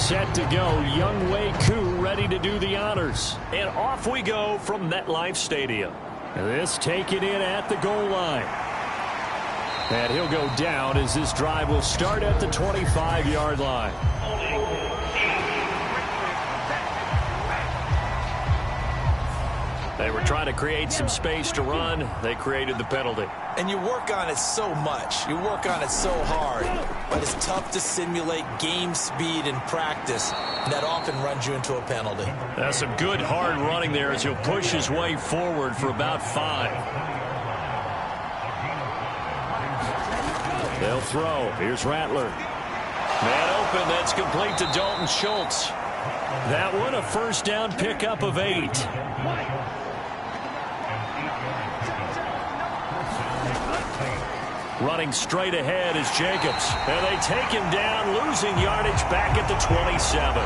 set to go. Younghoe Koo ready to do the honors. And off we go from MetLife Stadium. This taken in at the goal line. And he'll go down as this drive will start at the 25-yard line. They were trying to create some space to run. They created the penalty. And you work on it so much. You work on it so hard. But it's tough to simulate game speed in practice. And that often runs you into a penalty. That's some good hard running there as he'll push his way forward for about 5. They'll throw. Here's Rattler. Man open. That's complete to Dalton Schultz. That one a first down pickup of 8. Running straight ahead is Jacobs. And they take him down, losing yardage back at the 27.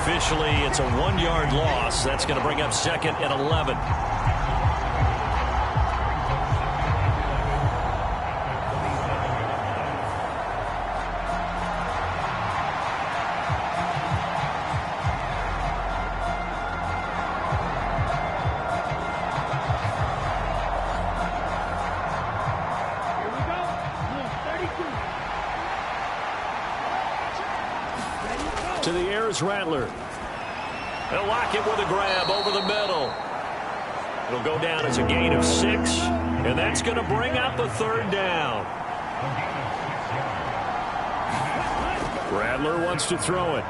Officially, it's a 1-yard loss. That's going to bring up 2nd and 11. To the air is Rattler. They'll lock it with a grab over the middle. It'll go down as a gain of 6, and that's going to bring up a 3rd down. Rattler wants to throw it.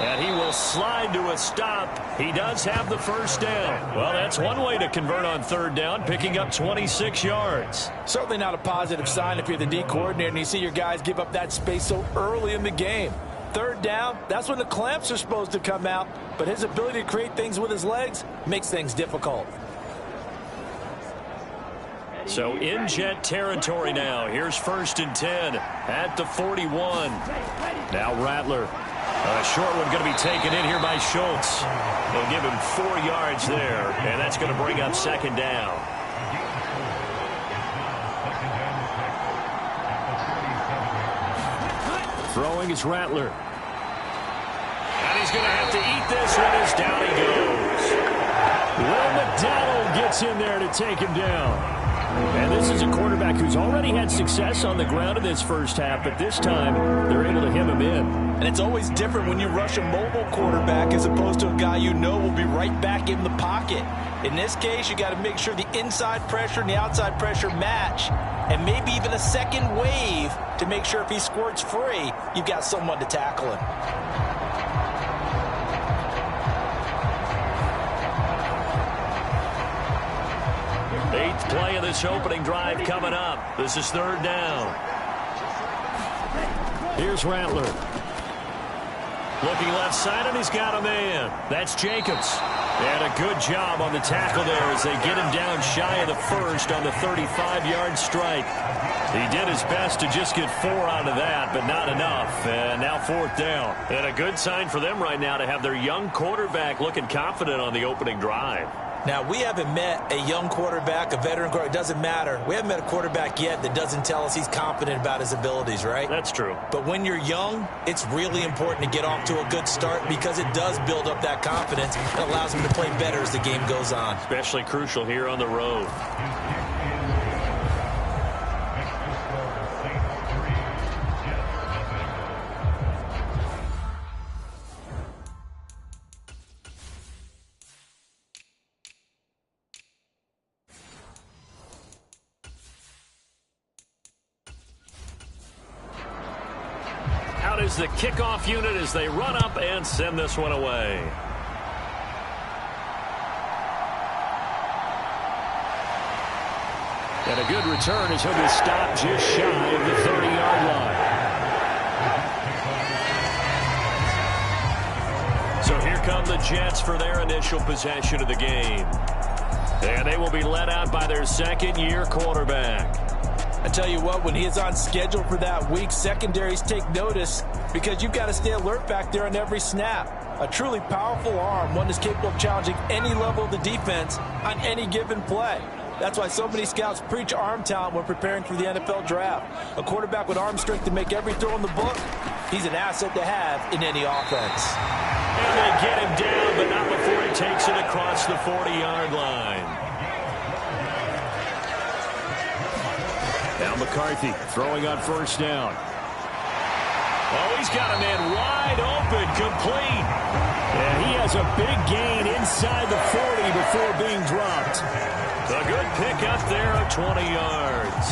And he will slide to a stop. He does have the first down. Well, that's one way to convert on 3rd down, picking up 26 yards. Certainly not a positive sign if you're the D coordinator and you see your guys give up that space so early in the game. 3rd down, that's when the clamps are supposed to come out. But his ability to create things with his legs makes things difficult. So in Jet territory now. Here's 1st and 10 at the 41. Now Rattler. A short one going to be taken in here by Schultz. They'll give him 4 yards there, and that's going to bring up 2nd down. Throwing is Rattler. And he's going to have to eat this one as down he goes. Will McDonald gets in there to take him down. And this is a quarterback who's already had success on the ground in this first half, but this time they're able to hem him in. And it's always different when you rush a mobile quarterback as opposed to a guy you know will be right back in the pocket. In this case, you got to make sure the inside pressure and the outside pressure match, and maybe even a second wave to make sure if he squirts free, you've got someone to tackle him. Eighth play of this opening drive coming up. This is 3rd down. Here's Rattler. Looking left side, and he's got a man. That's Jacobs. And a good job on the tackle there as they get him down shy of the first on the 35-yard strike. He did his best to just get 4 out of that, but not enough. And now 4th down. And a good sign for them right now to have their young quarterback looking confident on the opening drive. Now, we haven't met a young quarterback, a veteran quarterback. It doesn't matter. We haven't met a quarterback yet that doesn't tell us he's confident about his abilities, right? That's true. But when you're young, it's really important to get off to a good start because it does build up that confidence and allows him to play better as the game goes on. Especially crucial here on the road. Is the kickoff unit as they run up and send this one away. And a good return as he'll be stopped just shy of the 30-yard line. So here come the Jets for their initial possession of the game. And they will be led out by their second-year quarterback. I tell you what, when he is on schedule for that week, secondaries take notice because you've got to stay alert back there on every snap. A truly powerful arm, one that's capable of challenging any level of the defense on any given play. That's why so many scouts preach arm talent when preparing for the NFL draft. A quarterback with arm strength to make every throw in the book, he's an asset to have in any offense. And they get him down, but not before he takes it across the 40-yard line. Now McCarthy throwing on first down. Oh, he's got a man wide open, complete. And he has a big gain inside the 40 before being dropped. A good pickup there of 20 yards.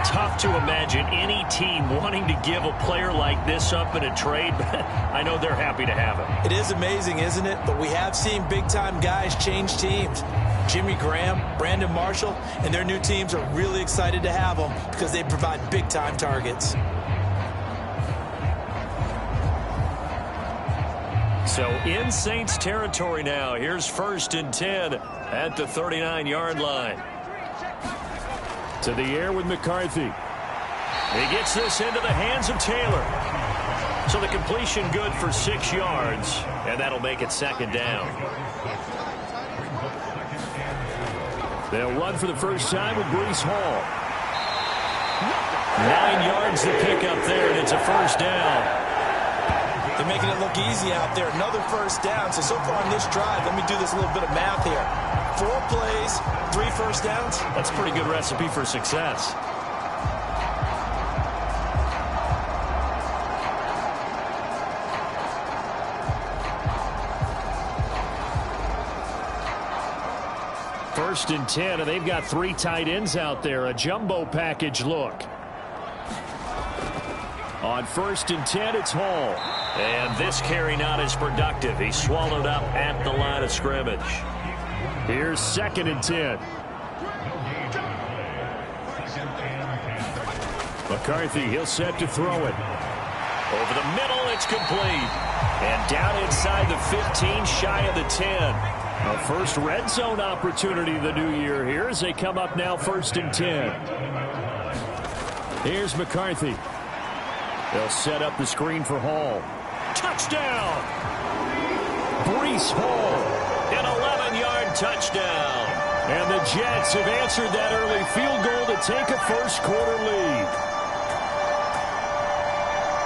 Tough to imagine any team wanting to give a player like this up in a trade, but I know they're happy to have him. It is amazing, isn't it? But we have seen big-time guys change teams. Jimmy Graham, Brandon Marshall, and their new teams are really excited to have them because they provide big-time targets. So in Saints territory now. Here's 1st and 10 at the 39-yard line. To the air with McCarthy. He gets this into the hands of Taylor. So the completion good for 6 yards, and that'll make it 2nd down. They'll run for the first time with Breece Hall. 9 yards to pick up there, and it's a 1st down. They're making it look easy out there. Another 1st down. So far on this drive, let me do this little bit of math here. 4 plays, 3 1st downs. That's a pretty good recipe for success. First and 10, and they've got 3 tight ends out there. A jumbo package look. On 1st and 10, it's Hall. And this carry not as productive. He's swallowed up at the line of scrimmage. Here's 2nd and 10. McCarthy, he'll set to throw it. Over the middle, it's complete. And down inside the 15, shy of the 10. A first red zone opportunity the new year here as they come up now 1st and 10. Here's McCarthy. They'll set up the screen for Hall. Touchdown! Breece Hall. An 11-yard touchdown. And the Jets have answered that early field goal to take a first-quarter lead.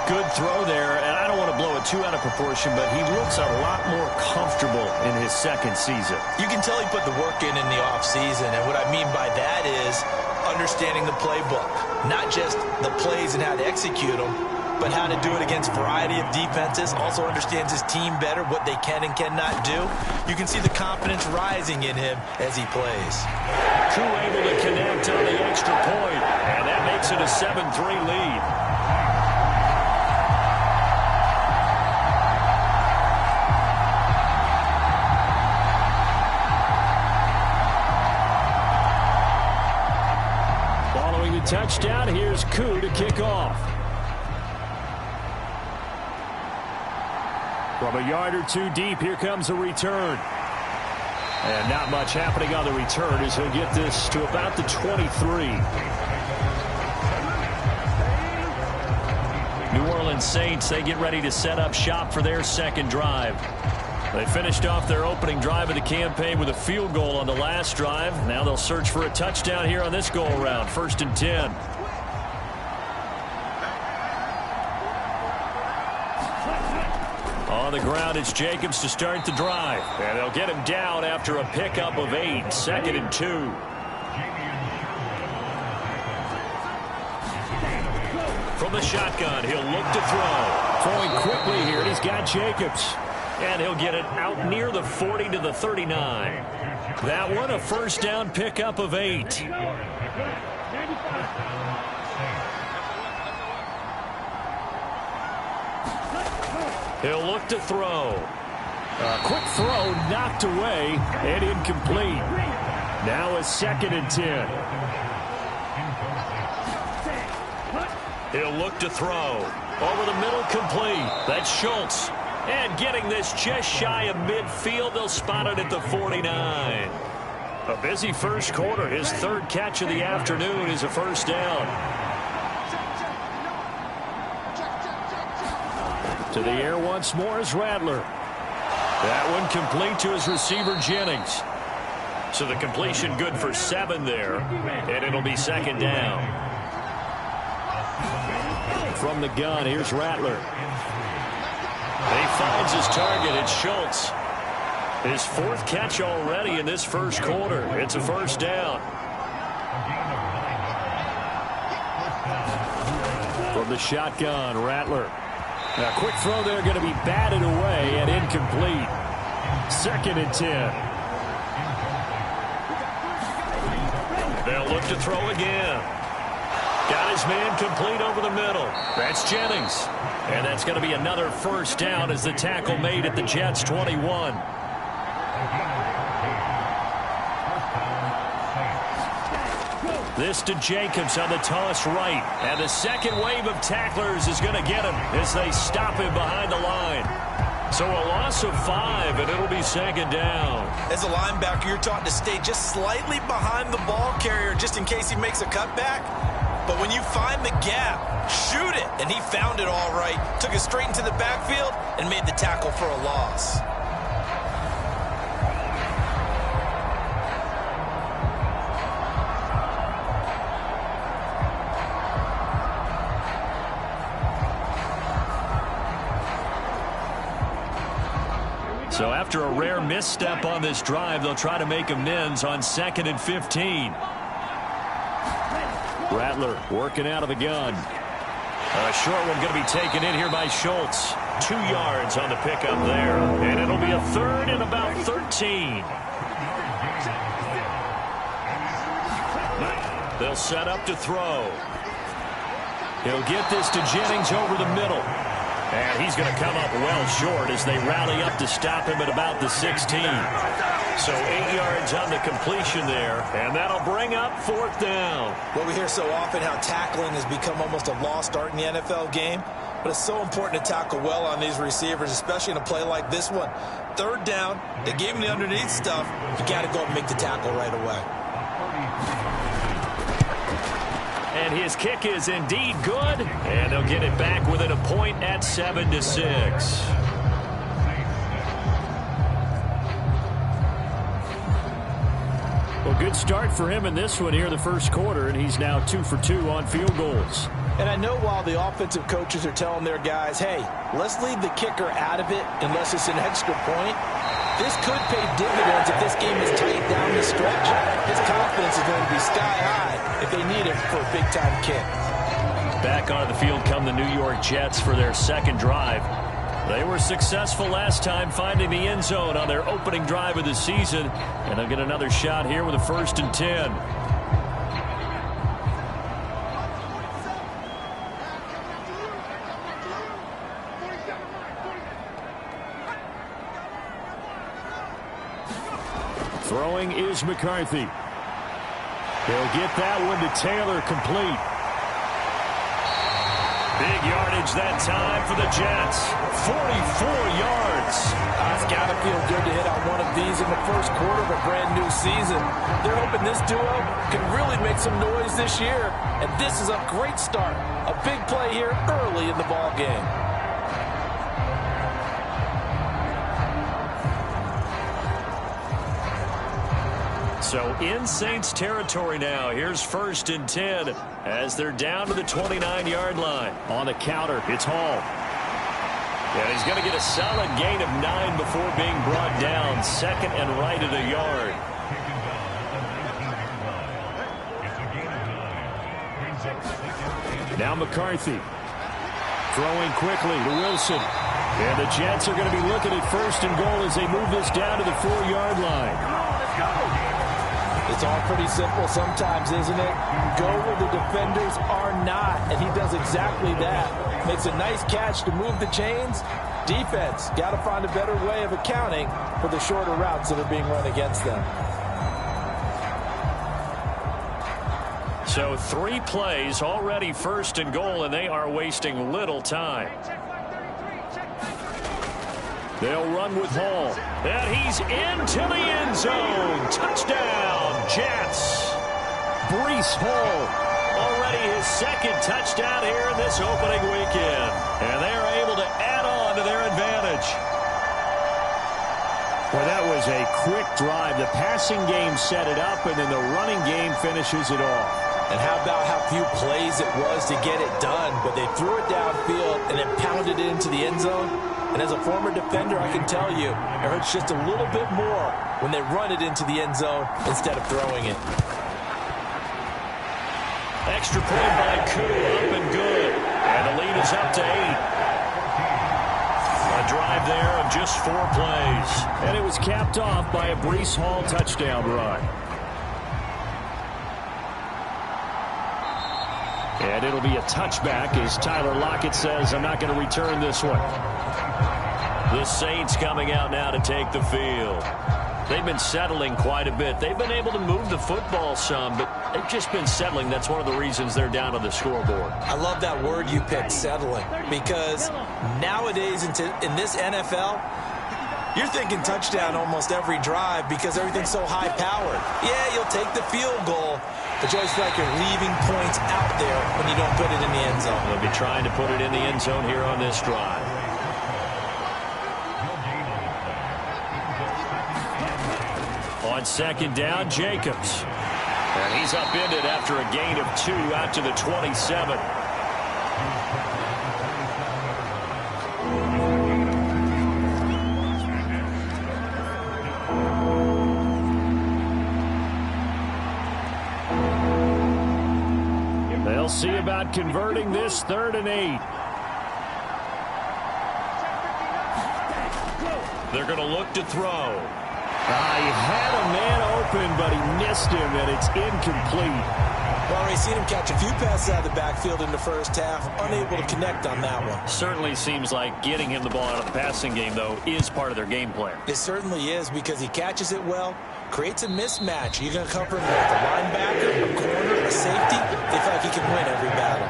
Good throw there, and I don't want to blow it too out of proportion, but he looks a lot more comfortable in his 2nd season. You can tell he put the work in the offseason, and what I mean by that is understanding the playbook. Not just the plays and how to execute them, but how to do it against a variety of defenses. Also understands his team better, what they can and cannot do. You can see the confidence rising in him as he plays. Crew able to connect on the extra point, and that makes it a 7-3 lead. Following the touchdown, here's Koo to kick off. From a yard or 2 deep, here comes a return. And not much happening on the return as he'll get this to about the 23. New Orleans Saints, they get ready to set up shop for their 2nd drive. They finished off their opening drive of the campaign with a field goal on the last drive. Now they'll search for a touchdown here on this go-around. 1st and 10. On the ground, it's Jacobs to start the drive. And they'll get him down after a pickup of 8. 2nd and 2. From the shotgun, he'll look to throw. Throwing quickly here, and he's got Jacobs. And he'll get it out near the 40 to the 39. That one, a 1st down pickup of 8. He'll look to throw. A quick throw knocked away and incomplete. Now a 2nd and 10. He'll look to throw. Over the middle, complete. That's Schultz. And getting this just shy of midfield, they'll spot it at the 49. A busy 1st quarter. His 3rd catch of the afternoon is a 1st down. To the air once more is Rattler. That one complete to his receiver, Jennings. So the completion good for 7 there, and it'll be second down. From the gun, here's Rattler. He finds his target. It's Schultz. His 4th catch already in this first quarter. It's a first down. From the shotgun, Rattler. A quick throw there going to be batted away and incomplete. 2nd and 10. They'll look to throw again. Got his man complete over the middle. That's Jennings. And that's going to be another first down as the tackle made at the Jets' 21. This to Jacobs on the toss right. And the second wave of tacklers is going to get him as they stop him behind the line. So a loss of 5, and it'll be second down. As a linebacker, you're taught to stay just slightly behind the ball carrier just in case he makes a cutback. But when you find the gap, shoot it. And he found it all right. Took it straight into the backfield and made the tackle for a loss. So after a rare misstep on this drive, they'll try to make amends on 2nd and 15. Rattler working out of the gun. A short one going to be taken in here by Schultz. 2 yards on the pickup there. And it'll be a 3rd and about 13. They'll set up to throw. He'll get this to Jennings over the middle. And he's going to come up well short as they rally up to stop him at about the 16. So 8 yards on the completion there, and that'll bring up 4th down. Well, we hear so often how tackling has become almost a lost art in the NFL game, but it's so important to tackle well on these receivers, especially in a play like this one. 3rd down, they gave him the underneath stuff. You got to go and make the tackle right away. And his kick is indeed good, and they'll get it back within a point at 7-6. Well, good start for him in this one here in the first quarter, and he's now 2 for 2 on field goals. And I know while the offensive coaches are telling their guys, hey, let's leave the kicker out of it unless it's an extra point, this could pay dividends if this game is tight down the stretch. His confidence is going to be sky high if they need him for a big-time kick. Back onto the field come the New York Jets for their second drive. They were successful last time finding the end zone on their opening drive of the season, and they'll get another shot here with a 1st and 10. Throwing is McCarthy. They'll get that one to Taylor, complete. Big yardage that time for the Jets. 44 yards. It's got to feel good to hit on one of these in the first quarter of a brand new season. They're hoping this duo can really make some noise this year. And this is a great start. A big play here early in the ball game. So in Saints territory now. Here's 1st and 10 as they're down to the 29-yard line. On the counter, it's Hall. And he's going to get a solid gain of 9 before being brought down. 2nd and right at a yard. Now McCarthy. Throwing quickly to Wilson. And the Jets are going to be looking at 1st and goal as they move this down to the 4-yard line. It's all pretty simple sometimes, isn't it? Go where the defenders are not, and he does exactly that. Makes a nice catch to move the chains. Defense, got to find a better way of accounting for the shorter routes that are being run against them. So 3 plays, already 1st and goal, and they are wasting little time. They'll run with Hall. And he's into the end zone. Touchdown, Jets. Breece Hall. Already his 2nd touchdown here in this opening weekend. And they are able to add on to their advantage. Well, that was a quick drive. The passing game set it up, and then the running game finishes it off. And how about how few plays it was to get it done, but they threw it downfield and then pounded it into the end zone. And as a former defender, I can tell you, it hurts just a little bit more when they run it into the end zone instead of throwing it. Extra point by Koo, up and good. And the lead is up to 8. A drive there of just 4 plays. And it was capped off by a Breece Hall touchdown run. And it'll be a touchback as Tyler Lockett says, I'm not going to return this one. The Saints coming out now to take the field. They've been settling quite a bit. They've been able to move the football some, but they've just been settling. That's one of the reasons they're down on the scoreboard. I love that word you picked, settling, because nowadays in this NFL, you're thinking touchdown almost every drive because everything's so high-powered. Yeah, you'll take the field goal, but you always feel like you're leaving points out there when you don't put it in the end zone. They'll be trying to put it in the end zone here on this drive. On second down, Jacobs. And he's upended after a gain of 2 out to the 27. They'll see about converting this 3rd and 8. They're going to look to throw. He had a man open, but he missed him, and it's incomplete. Well, we've seen him catch a few passes out of the backfield in the first half, unable to connect on that one. Certainly seems like getting him the ball out of the passing game, though, is part of their game plan. It certainly is because he catches it well, creates a mismatch. You're going to cover him with a linebacker, a corner, a safety. They feel like he can win every battle.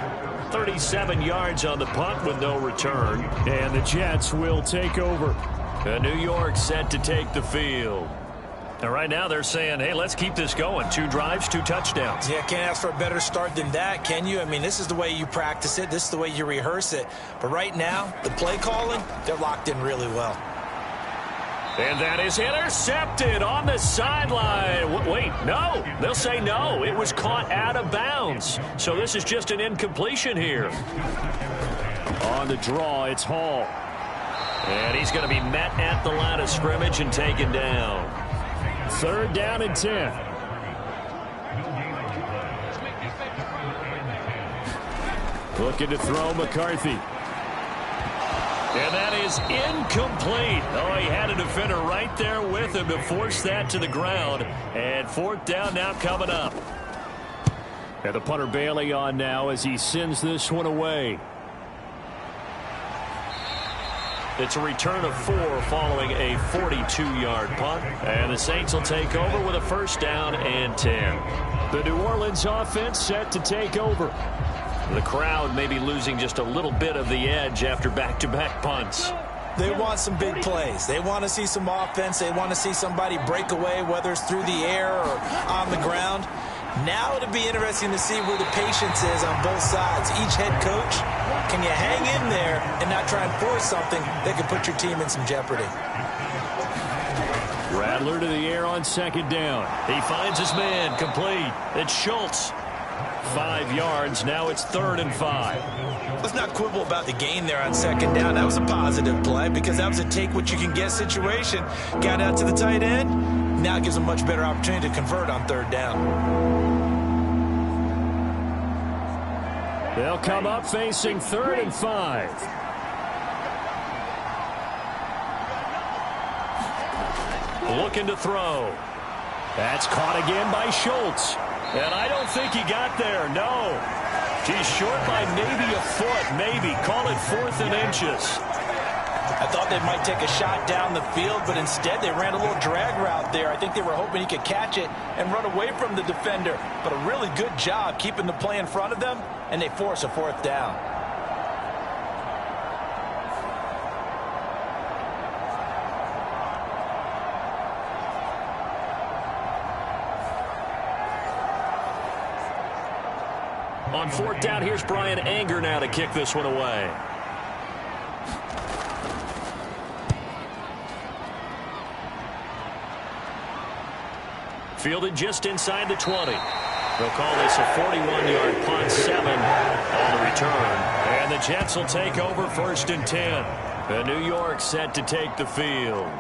37 yards on the punt with no return. And the Jets will take over. New York set to take the field. And right now they're saying, hey, let's keep this going. 2 drives, 2 touchdowns. Yeah, can't ask for a better start than that, can you? I mean, this is the way you practice it. This is the way you rehearse it. But right now, the play calling, they're locked in really well. And that is intercepted on the sideline. Wait, no. They'll say no. It was caught out of bounds. So this is just an incompletion here. On the draw, it's Hall. And he's going to be met at the line of scrimmage and taken down. 3rd down and 10. Looking to throw McCarthy. And that is incomplete. Oh, he had a defender right there with him to force that to the ground. And 4th down now coming up. And the punter Bailey on now as he sends this one away. It's a return of 4 following a 42-yard punt. And the Saints will take over with a 1st down and 10. The New Orleans offense set to take over. The crowd may be losing just a little bit of the edge after back-to-back punts. They want some big plays. They want to see some offense. They want to see somebody break away, whether it's through the air or on the ground. Now it'll be interesting to see where the patience is on both sides. Each head coach, can you hang in there and not try and force something that could put your team in some jeopardy? Rattler to the air on 2nd down. He finds his man, complete. It's Schultz. 5 yards. Now it's 3rd and 5. Let's not quibble about the gain there on 2nd down. That was a positive play because that was a take-what-you-can-get situation. Got out to the tight end. Now it gives a much better opportunity to convert on 3rd down. They'll come up facing 3rd and 5. Looking to throw. That's caught again by Schultz. And I don't think he got there, no. He's short by maybe a foot, maybe. Call it 4th and inches. I thought they might take a shot down the field, but instead they ran a little drag route there. I think they were hoping he could catch it and run away from the defender. But a really good job keeping the play in front of them, and they force a 4th down. On 4th down, here's Brian Anger now to kick this one away. Fielded just inside the 20. They'll call this a 41-yard punt, 7 on the return. And the Jets will take over 1st and 10. And New York set to take the field.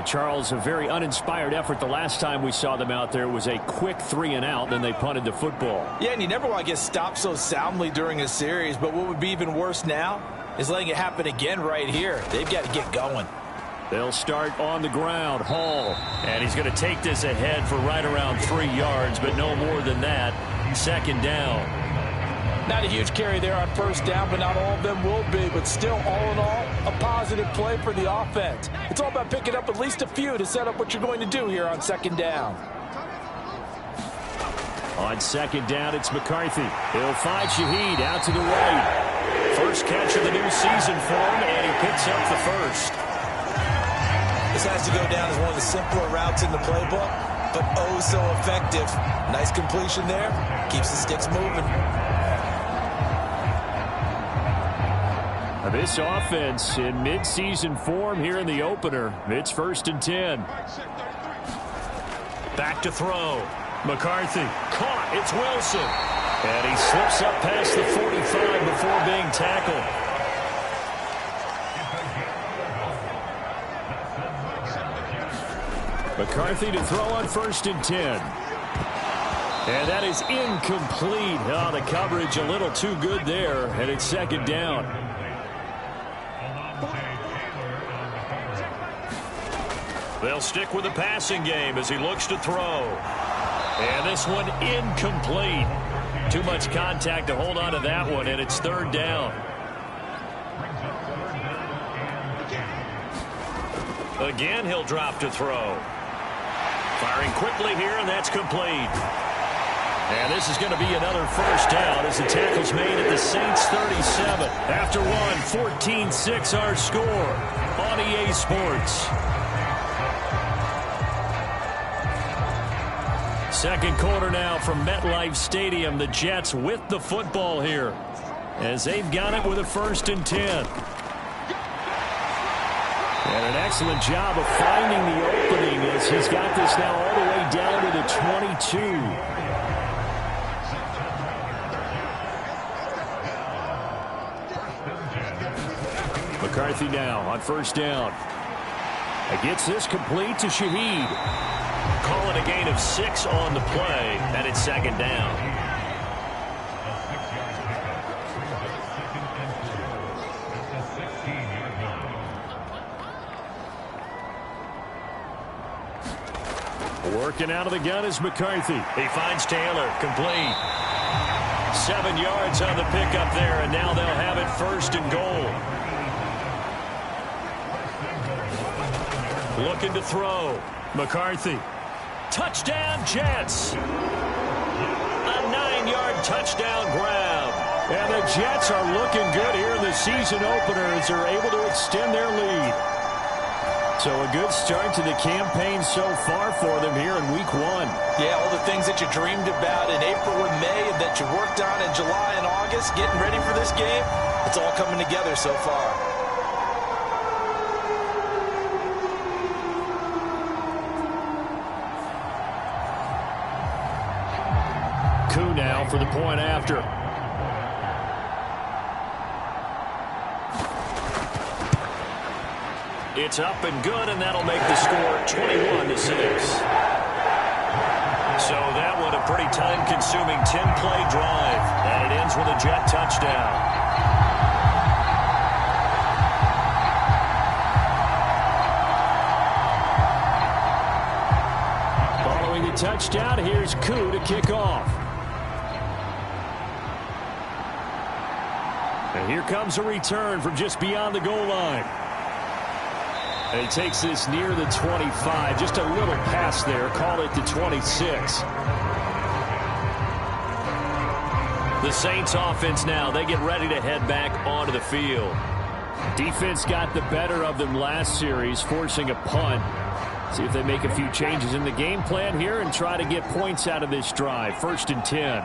Charles, a very uninspired effort. The last time we saw them out there was a quick 3-and-out, then they punted the football. Yeah, and you never want to get stopped so soundly during a series, but what would be even worse now is letting it happen again right here. They've got to get going. They'll start on the ground. Hall. And he's going to take this ahead for right around 3 yards, but no more than that. 2nd down. Not a huge carry there on 1st down, but not all of them will be. But still, all in all, a positive play for the offense. It's all about picking up at least a few to set up what you're going to do here on 2nd down. On 2nd down, it's McCarthy. He'll find Shaheed out to the right. First catch of the new season for him, and he picks up the first. This has to go down as one of the simpler routes in the playbook, but oh so effective. Nice completion there. Keeps the sticks moving. This offense in midseason form here in the opener. It's 1st and 10. Back to throw. McCarthy caught. It's Wilson. And he slips up past the 45 before being tackled. McCarthy to throw on 1st and 10. And that is incomplete. Oh, the coverage a little too good there, and it's 2nd down. They'll stick with the passing game as he looks to throw. And this one incomplete. Too much contact to hold on to that one, and it's 3rd down. Again, he'll drop to throw. Firing quickly here, and that's complete. And this is going to be another 1st down as the tackle's made at the Saints 37. After one, 14-6 our score on EA Sports. 2nd quarter now from MetLife Stadium. The Jets with the football here as they've got it with a 1st and 10. And an excellent job of finding the opening as he's got this now all the way down to the 22. McCarthy now on 1st down. He gets this complete to Shaheed. Call it a gain of 6 on the play, and it's 2nd down. Working out of the gun is McCarthy. He finds Taylor, complete. 7 yards on the pickup there, and now they'll have it 1st and goal. Looking to throw. McCarthy. Touchdown, Jets. A 9-yard touchdown grab. And the Jets are looking good here in the season opener as they're able to extend their lead. So a good start to the campaign so far for them here in week 1. Yeah, all the things that you dreamed about in April and May and that you worked on in July and August, getting ready for this game, it's all coming together so far. Koo now for the point after. It's up and good, and that'll make the score 21-6. So that one a pretty time-consuming 10-play drive, and it ends with a Jet touchdown. Following the touchdown, here's Koo to kick off. And here comes a return from just beyond the goal line. And he takes this near the 25. Just a little pass there. Call it the 26. The Saints offense now, they get ready to head back onto the field. Defense got the better of them last series, forcing a punt. See if they make a few changes in the game plan here and try to get points out of this drive. 1st and 10.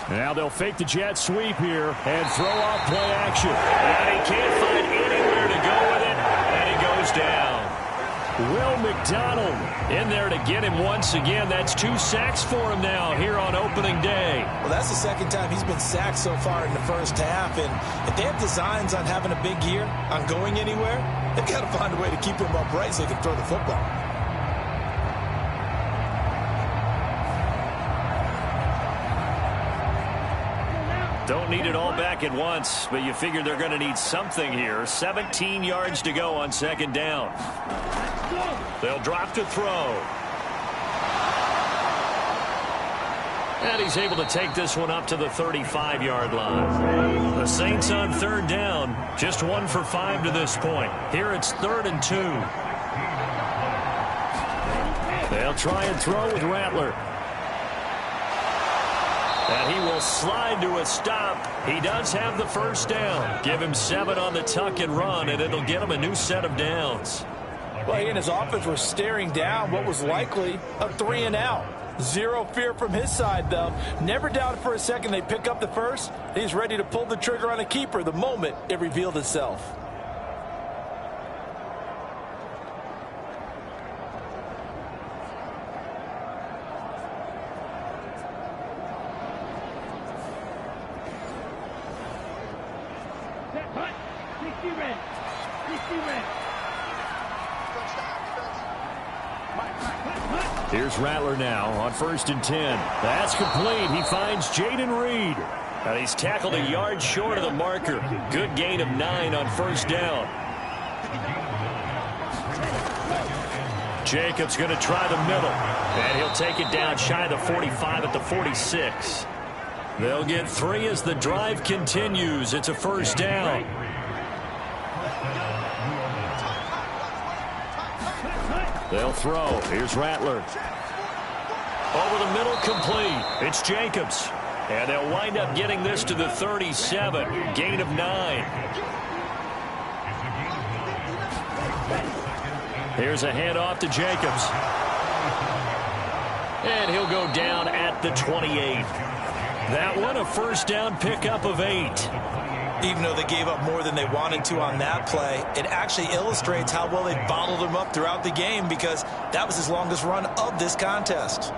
Now they'll fake the jet sweep here and throw off play action. And he can't find anywhere to go with it, and he goes down. Will McDonald in there to get him once again. That's 2 sacks for him now here on opening day. Well, that's the second time he's been sacked so far in the first half. And if they have designs on having a big year, on going anywhere, they've got to find a way to keep him upright so he can throw the football. Don't need it all back at once, but you figure they're going to need something here. 17 yards to go on second down. They'll drop to throw. And he's able to take this one up to the 35-yard line. The Saints on third down, just 1 for 5 to this point. Here it's 3rd and 2. They'll try and throw with Rattler. And he will slide to a stop. He does have the first down. Give him 7 on the tuck and run, and it'll get him a new set of downs. Well, he and his offense were staring down what was likely a 3 and out. Zero fear from his side, though. Never doubted for a second they pick up the first. He's ready to pull the trigger on a keeper the moment it revealed itself. Here's Rattler now on 1st and 10. That's complete. He finds Jaden Reed. And he's tackled a yard short of the marker. Good gain of 9 on first down. Jacobs going to try the middle. And he'll take it down shy of the 45 at the 46. They'll get 3 as the drive continues. It's a first down. They'll throw. Here's Rattler. Over the middle, complete. It's Jacobs. And they'll wind up getting this to the 37. Gain of 9. Here's a handoff to Jacobs. And he'll go down at the 28. That one a first down pickup of 8. Even though they gave up more than they wanted to on that play, it actually illustrates how well they bottled him up throughout the game because that was his longest run of this contest.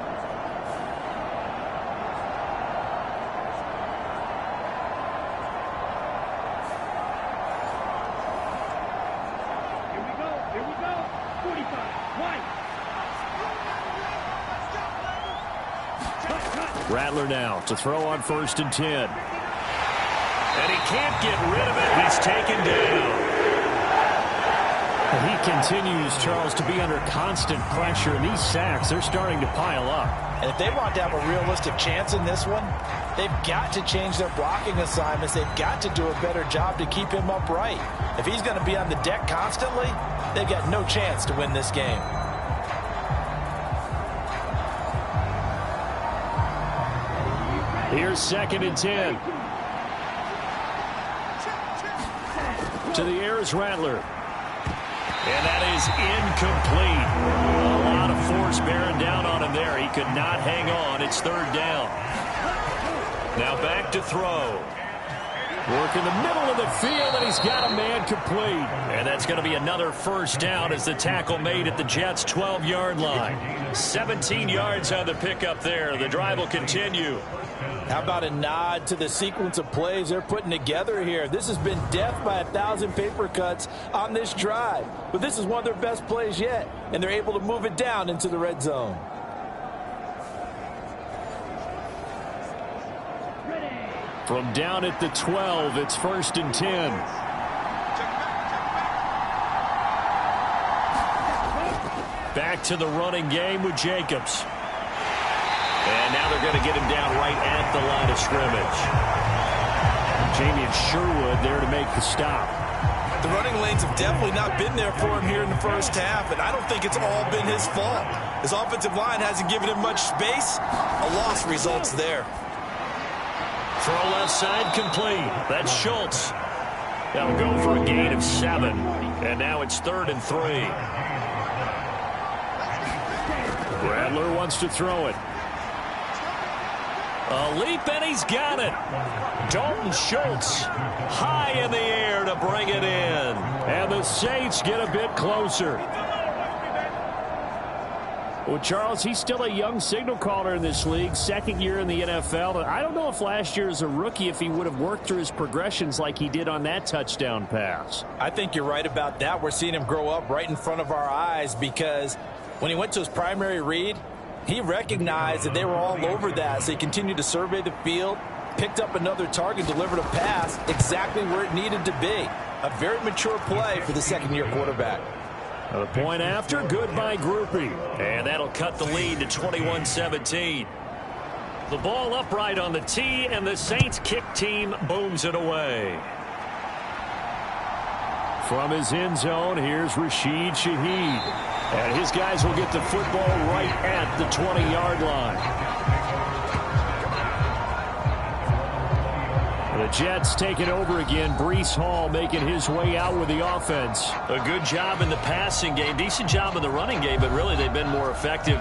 Here we go. 45. White. Rattler now to throw on 1st and 10. And he can't get rid of it. He's taken down. He continues, Charles, to be under constant pressure. And these sacks, they're starting to pile up. And if they want to have a realistic chance in this one, they've got to change their blocking assignments. They've got to do a better job to keep him upright. If he's going to be on the deck constantly, they've got no chance to win this game. Here's 2nd and 10. To the air is Rattler. And that is incomplete. A lot of force bearing down on him there. He could not hang on. It's 3rd down. Now back to throw. Work in the middle of the field, and he's got a man complete. And that's going to be another first down as the tackle made at the Jets' 12-yard line. 17 yards on the pickup there. The drive will continue. How about a nod to the sequence of plays they're putting together here? This has been death by 1,000 paper cuts on this drive. But this is one of their best plays yet, and they're able to move it down into the red zone. From down at the 12, it's 1st and 10. Back to the running game with Jacobs. And now they're going to get him down right at the line of scrimmage. Jamie Sherwood there to make the stop. The running lanes have definitely not been there for him here in the first half, and I don't think it's all been his fault. His offensive line hasn't given him much space. A loss results there. Throw left side complete. That's Schultz. That'll go for a gain of 7. And now it's 3rd and 3. Rattler wants to throw it. A leap, and he's got it. Dalton Schultz high in the air to bring it in. And the Saints get a bit closer. Well, Charles, he's still a young signal caller in this league, second year in the NFL. I don't know if last year as a rookie if he would have worked through his progressions like he did on that touchdown pass. I think you're right about that. We're seeing him grow up right in front of our eyes because when he went to his primary read, he recognized that they were all over that. So he continued to survey the field, picked up another target, delivered a pass exactly where it needed to be. A very mature play for the second-year quarterback. The point after, good by Grupe. And that'll cut the lead to 21-17. The ball upright on the tee, and the Saints kick team booms it away. From his end zone, here's Rashid Shaheed. And his guys will get the football right at the 20-yard line. The Jets taking over again. Breece Hall making his way out with the offense. A good job in the passing game. Decent job in the running game, but really they've been more effective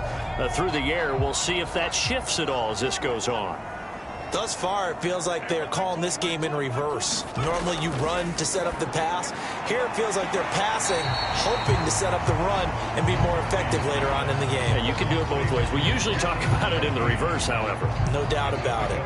through the air. We'll see if that shifts at all as this goes on. Thus far, it feels like they're calling this game in reverse. Normally you run to set up the pass. Here it feels like they're passing, hoping to set up the run and be more effective later on in the game. Yeah, you can do it both ways. We usually talk about it in the reverse, however. No doubt about it.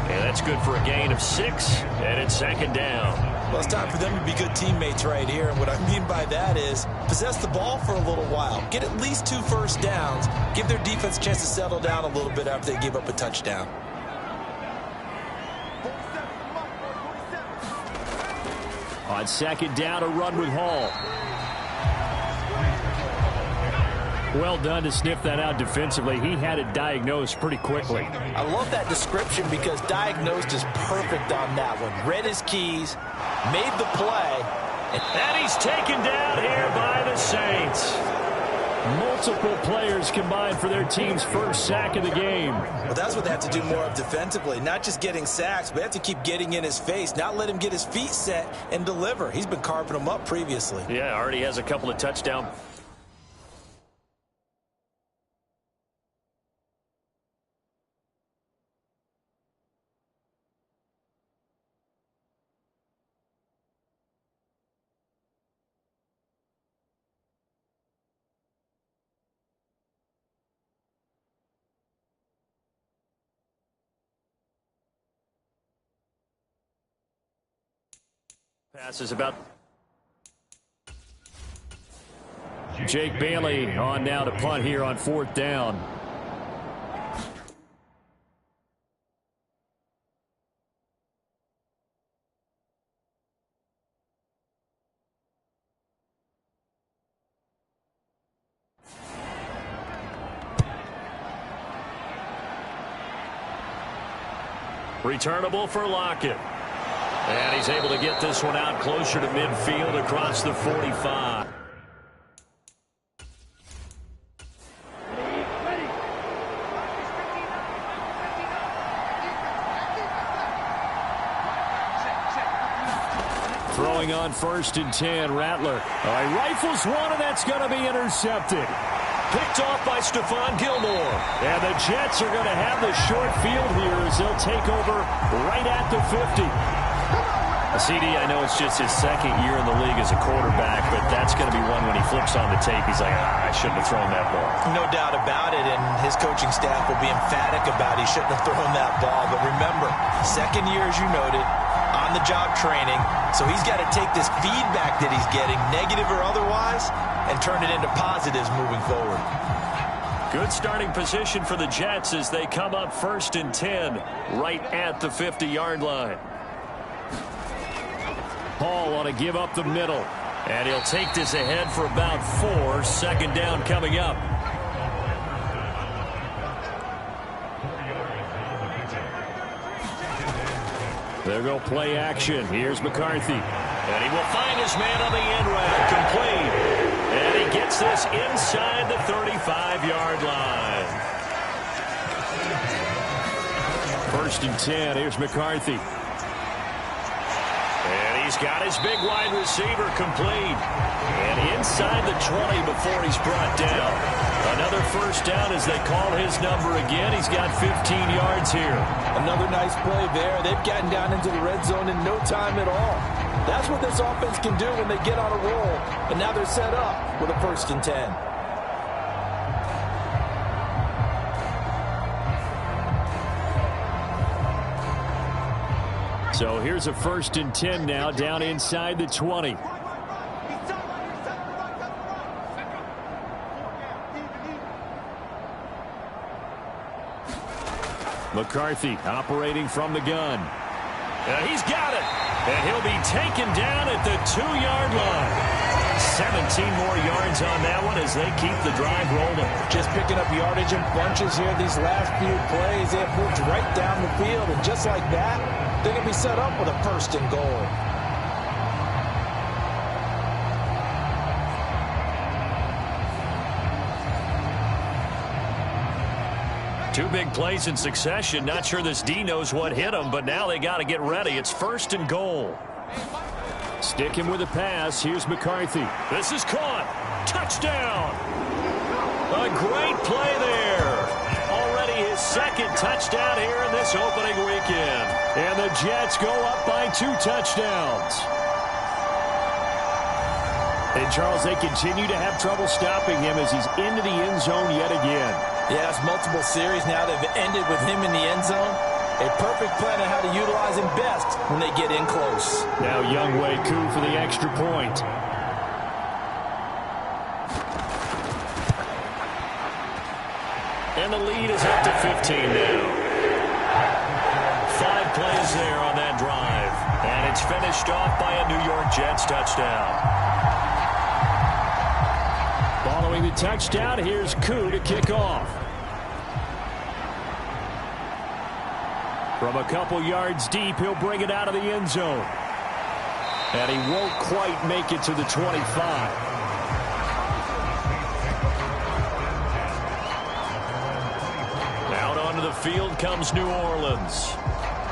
And that's good for a gain of 6, and it's second down. Well, it's time for them to be good teammates right here. And what I mean by that is possess the ball for a little while. Get at least 2 first downs. Give their defense a chance to settle down a little bit after they give up a touchdown. On second down, a run with Hall. Well done to sniff that out defensively. He had it diagnosed pretty quickly. I love that description because diagnosed is perfect on that one. Read his keys, made the play. And he's taken down here by the Saints. Multiple players combined for their team's first sack of the game. Well, that's what they have to do more of defensively. Not just getting sacks, but they have to keep getting in his face. Not let him get his feet set and deliver. He's been carving them up previously. Yeah, already has a couple of touchdowns. Passes about. Jake Bailey on now to punt here on 4th down. Returnable for Lockett. And he's able to get this one out closer to midfield across the 45. Throwing on 1st and 10, Rattler. He rifles one, and that's going to be intercepted. Picked off by Stephon Gilmore. And the Jets are going to have the short field here as they'll take over right at the 50. CD, I know it's just his second year in the league as a quarterback, but that's going to be one when he flips on the tape. He's like, I shouldn't have thrown that ball. No doubt about it, and his coaching staff will be emphatic about he shouldn't have thrown that ball. But remember, second year, as you noted, on-the-job training, so he's got to take this feedback that he's getting, negative or otherwise, and turn it into positives moving forward. Good starting position for the Jets as they come up 1st and 10 right at the 50-yard line. Hall on to give up the middle. And he'll take this ahead for about 4. Second down coming up. There go play action. Here's McCarthy. And he will find his man on the end route. Complete. And he gets this inside the 35-yard line. 1st and 10. Here's McCarthy. He's got his big wide receiver complete. And inside the 20 before he's brought down. Another first down as they call his number again. He's got 15 yards here. Another nice play there. They've gotten down into the red zone in no time at all. That's what this offense can do when they get on a roll. And now they're set up with a 1st and 10. So here's a 1st and 10 now, down inside the 20. McCarthy operating from the gun. And he's got it. And he'll be taken down at the 2-yard line. 17 more yards on that one as they keep the drive rolling. Just picking up yardage in bunches here these last few plays. They have moved right down the field, and just like that, they're going to be set up with a 1st and goal. Two big plays in succession. Not sure this D knows what hit him, but now they got to get ready. It's 1st and goal. Stick him with a pass. Here's McCarthy. This is caught. Touchdown. A great play there. Already his 2nd touchdown here in this opening weekend. And the Jets go up by 2 touchdowns. And Charles, they continue to have trouble stopping him as he's into the end zone yet again. Yes, multiple series now that have ended with him in the end zone. A perfect plan on how to utilize him best when they get in close. Now Younghoe Koo for the extra point. And the lead is up to 15 now. 5 plays there on that drive. And it's finished off by a New York Jets touchdown. Following the touchdown, here's Koo to kick off. From a couple yards deep, he'll bring it out of the end zone. And he won't quite make it to the 25. Out onto the field comes New Orleans.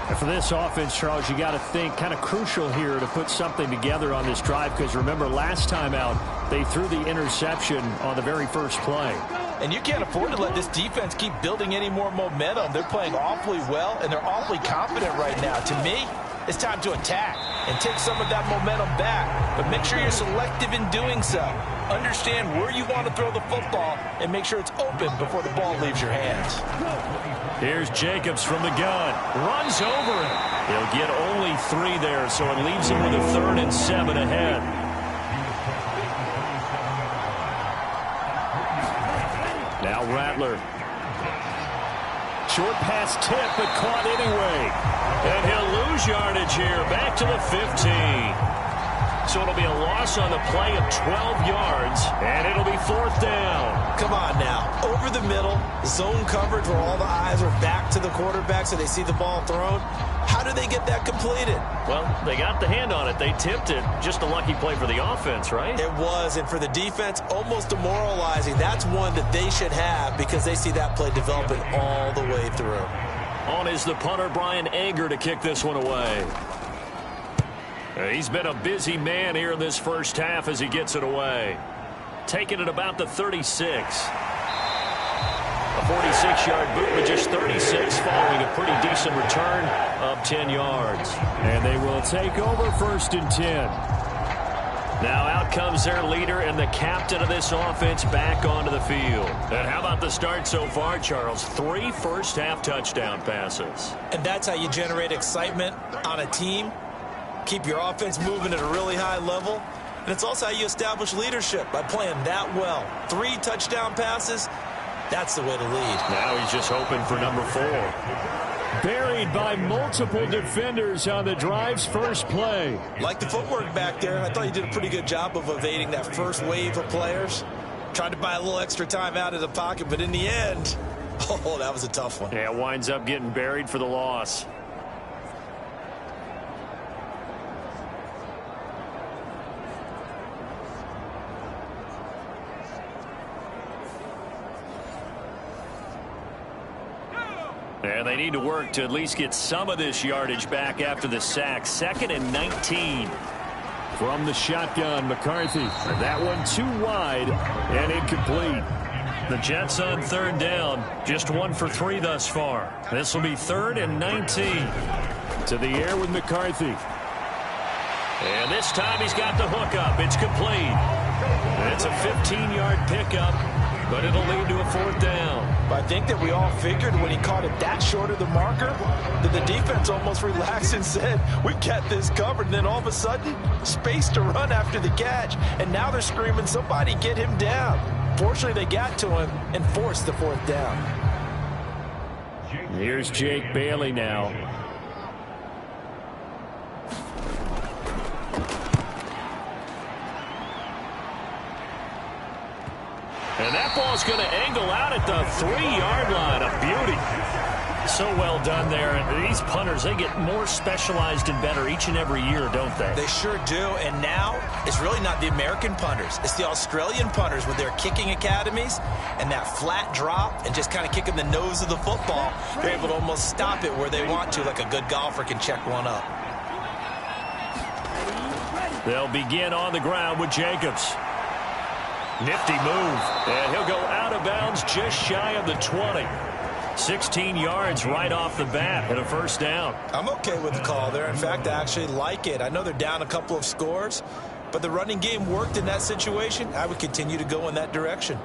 And for this offense, Charles, you got to think kind of crucial here to put something together on this drive, because remember last time out, they threw the interception on the very first play. And you can't afford to let this defense keep building any more momentum. They're playing awfully well, and they're awfully confident right now. To me, it's time to attack and take some of that momentum back. But make sure you're selective in doing so. Understand where you want to throw the football and make sure it's open before the ball leaves your hands. Here's Jacobs from the gun. Runs over it. He'll get only 3 there, so it leaves him with a 3rd and 7 ahead. Now Rattler. Short pass tip, but caught anyway. And he'll lose yardage here. Back to the 15. So it'll be a loss on the play of 12 yards, and it'll be 4th down. Come on now. Over the middle, zone coverage where all the eyes are back to the quarterback so they see the ball thrown. How do they get that completed? Well, they got the hand on it. They tipped it. Just a lucky play for the offense, right? It was, and for the defense, almost demoralizing. That's one that they should have because they see that play developing all the way through. On is the punter, Brian Anger, to kick this one away. He's been a busy man here in this first half as he gets it away. Taking it about the 36. A 46-yard boot with just 36 following a pretty decent return of 10 yards. And they will take over 1st and 10. Now out comes their leader and the captain of this offense back onto the field. And how about the start so far, Charles? 3 first-half touchdown passes. And that's how you generate excitement on a team. Keep your offense moving at a really high level. And it's also how you establish leadership, by playing that well. 3 touchdown passes, that's the way to lead. Now he's just hoping for number 4. Buried by multiple defenders on the drive's first play. Like the footwork back there, I thought you did a pretty good job of evading that first wave of players. Tried to buy a little extra time out of the pocket, but in the end, oh, that was a tough one. Yeah, winds up getting buried for the loss. And they need to work to at least get some of this yardage back after the sack. 2nd and 19. From the shotgun, McCarthy. And that one too wide and incomplete. The Jets on 3rd down. Just 1 for 3 thus far. This will be 3rd and 19. To the air with McCarthy. And this time he's got the hook up. It's complete. And it's a 15-yard pickup, but it'll lead to a 4th down. But I think that we all figured when he caught it that short of the marker, the the defense almost relaxed and said, we've got this covered. And then all of a sudden, space to run after the catch. And now they're screaming, somebody get him down. Fortunately, they got to him and forced the fourth down. Here's Jake Bailey now. And that ball's going to angle out at the 3-yard line. A beauty. So well done there. And these punters, they get more specialized and better each and every year, don't they? They sure do. And now it's really not the American punters. It's the Australian punters with their kicking academies and that flat drop and just kind of kicking the nose of the football. They're able to almost stop it where they want to, like a good golfer can check one up. They'll begin on the ground with Jacobs. Nifty move. And he'll go out of bounds just shy of the 20. 16 yards right off the bat and a first down. I'm okay with the call there. In fact, I actually like it. I know they're down a couple of scores, but the running game worked in that situation. I would continue to go in that direction.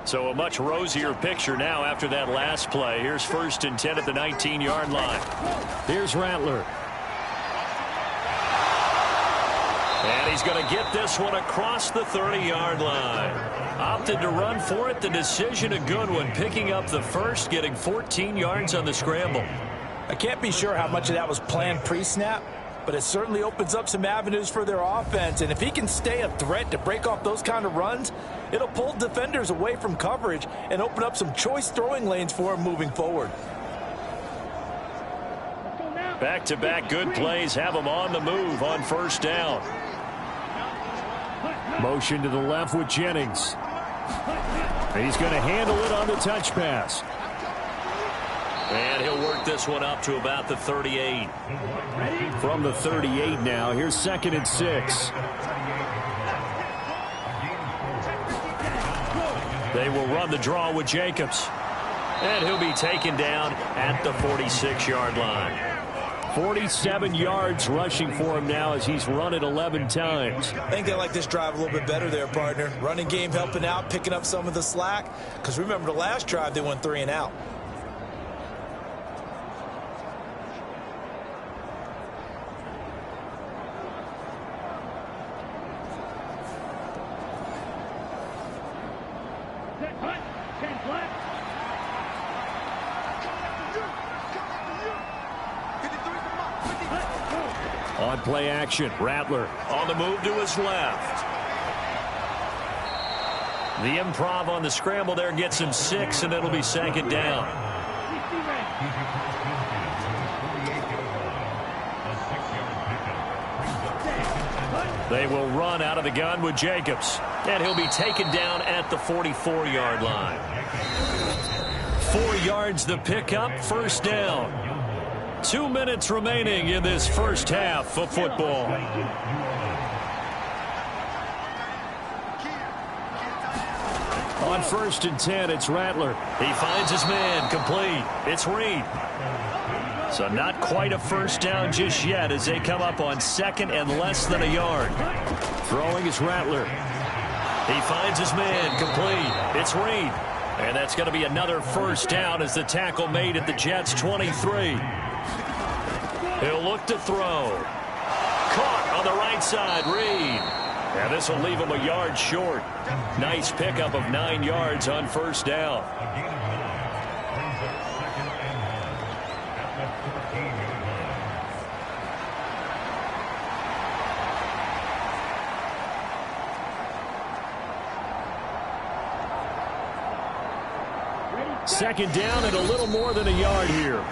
So a much rosier picture now after that last play. Here's 1st and 10 at the 19-yard line. Here's Rattler. And he's going to get this one across the 30-yard line. Opted to run for it. The decision a good one. Picking up the first, getting 14 yards on the scramble. I can't be sure how much of that was planned pre-snap, but it certainly opens up some avenues for their offense. And if he can stay a threat to break off those kind of runs, it'll pull defenders away from coverage and open up some choice throwing lanes for him moving forward. Back-to-back good plays have him on the move on first down. Motion to the left with Jennings. He's going to handle it on the touch pass. And he'll work this one up to about the 38. From the 38 now, here's 2nd and 6. They will run the draw with Jacobs. And he'll be taken down at the 46-yard line. 47 yards rushing for him now as he's run it 11 times. I think they like this drive a little bit better there, partner. Running game helping out, picking up some of the slack. Because remember the last drive, they went 3 and out. On play action, Rattler on the move to his left. The improv on the scramble there gets him 6, and it'll be 2nd down. They will run out of the gun with Jacobs, and he'll be taken down at the 44-yard line. 4 yards the pickup, first down. 2 minutes remaining in this first half of football. On 1st and 10, it's Rattler. He finds his man, complete. It's Reed. So not quite a first down just yet as they come up on 2nd and less than a yard. Throwing is Rattler. He finds his man, complete. It's Reed. And that's going to be another first down as the tackle made at the Jets' 23. He'll look to throw. Caught on the right side, Reed. And this will leave him a yard short. Nice pickup of 9 yards on first down. Second down and a little more than a yard here.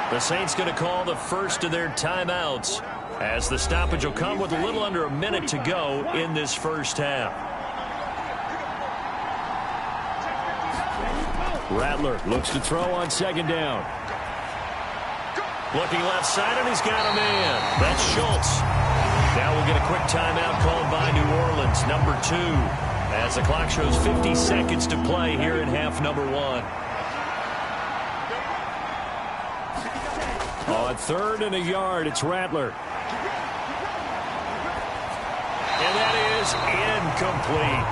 The Saints going to call the first of their timeouts as the stoppage will come with a little under a minute to go in this first half. Rattler looks to throw on 2nd down. Looking left side, and he's got a man. That's Schultz. Now we'll get a quick timeout called by New Orleans, number 2, as the clock shows 50 seconds to play here in half number 1. On 3rd and a yard, it's Rattler. And that is incomplete.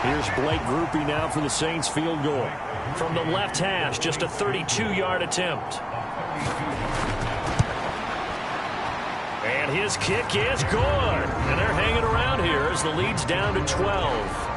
Here's Blake Grupe now for the Saints field goal. From the left hash, just a 32-yard attempt. And his kick is good. And they're hanging around here as the lead's down to 12.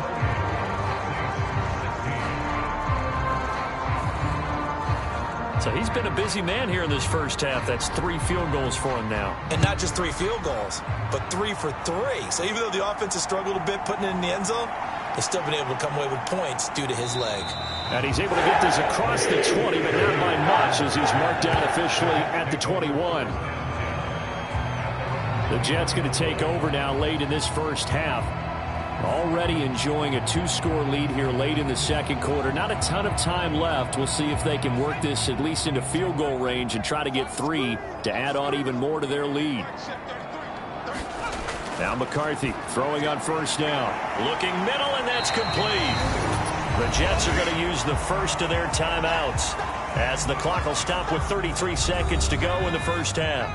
So he's been a busy man here in this first half. That's 3 field goals for him now. And not just 3 field goals, but 3 for 3. So even though the offense has struggled a bit putting it in the end zone, they've still been able to come away with points due to his leg. And he's able to get this across the 20, but not by much as he's marked down officially at the 21. The Jets going to take over now late in this first half. Already enjoying a 2-score lead here late in the second quarter. Not a ton of time left. We'll see if they can work this at least into field goal range and try to get 3 to add on even more to their lead. Now McCarthy throwing on first down. Looking middle, and that's complete. The Jets are going to use the first of their timeouts as the clock will stop with 33 seconds to go in the first half.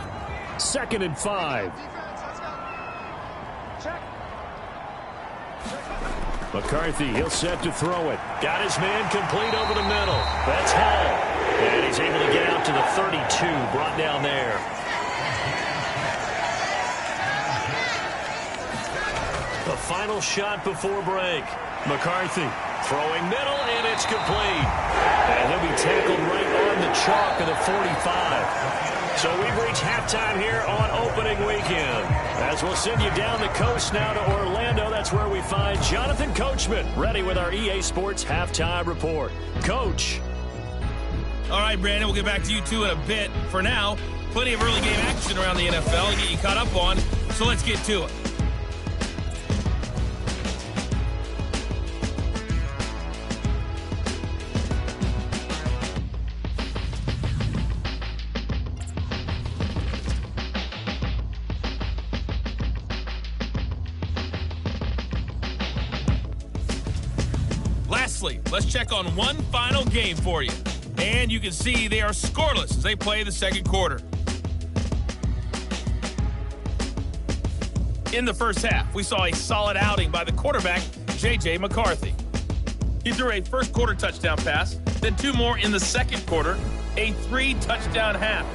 2nd and 5. McCarthy, he'll set to throw it. Got his man complete over the middle. That's Hall. And he's able to get out to the 32, brought down there. The final shot before break. McCarthy throwing middle, and it's complete. And he'll be tackled right on the chalk of the 45. So we've reached halftime here on opening weekend. As we'll send you down the coast now to Orlando, that's where we find Jonathan Coachman ready with our EA Sports Halftime Report. Coach. All right, Brandon, we'll get back to you two in a bit. For now, plenty of early game action around the NFL to get you caught up on, so let's get to it. Let's check on one final game for you. And you can see they are scoreless as they play the second quarter. In the first half, we saw a solid outing by the quarterback, J.J. McCarthy. He threw a first quarter touchdown pass, then 2 more in the second quarter, a 3-touchdown half.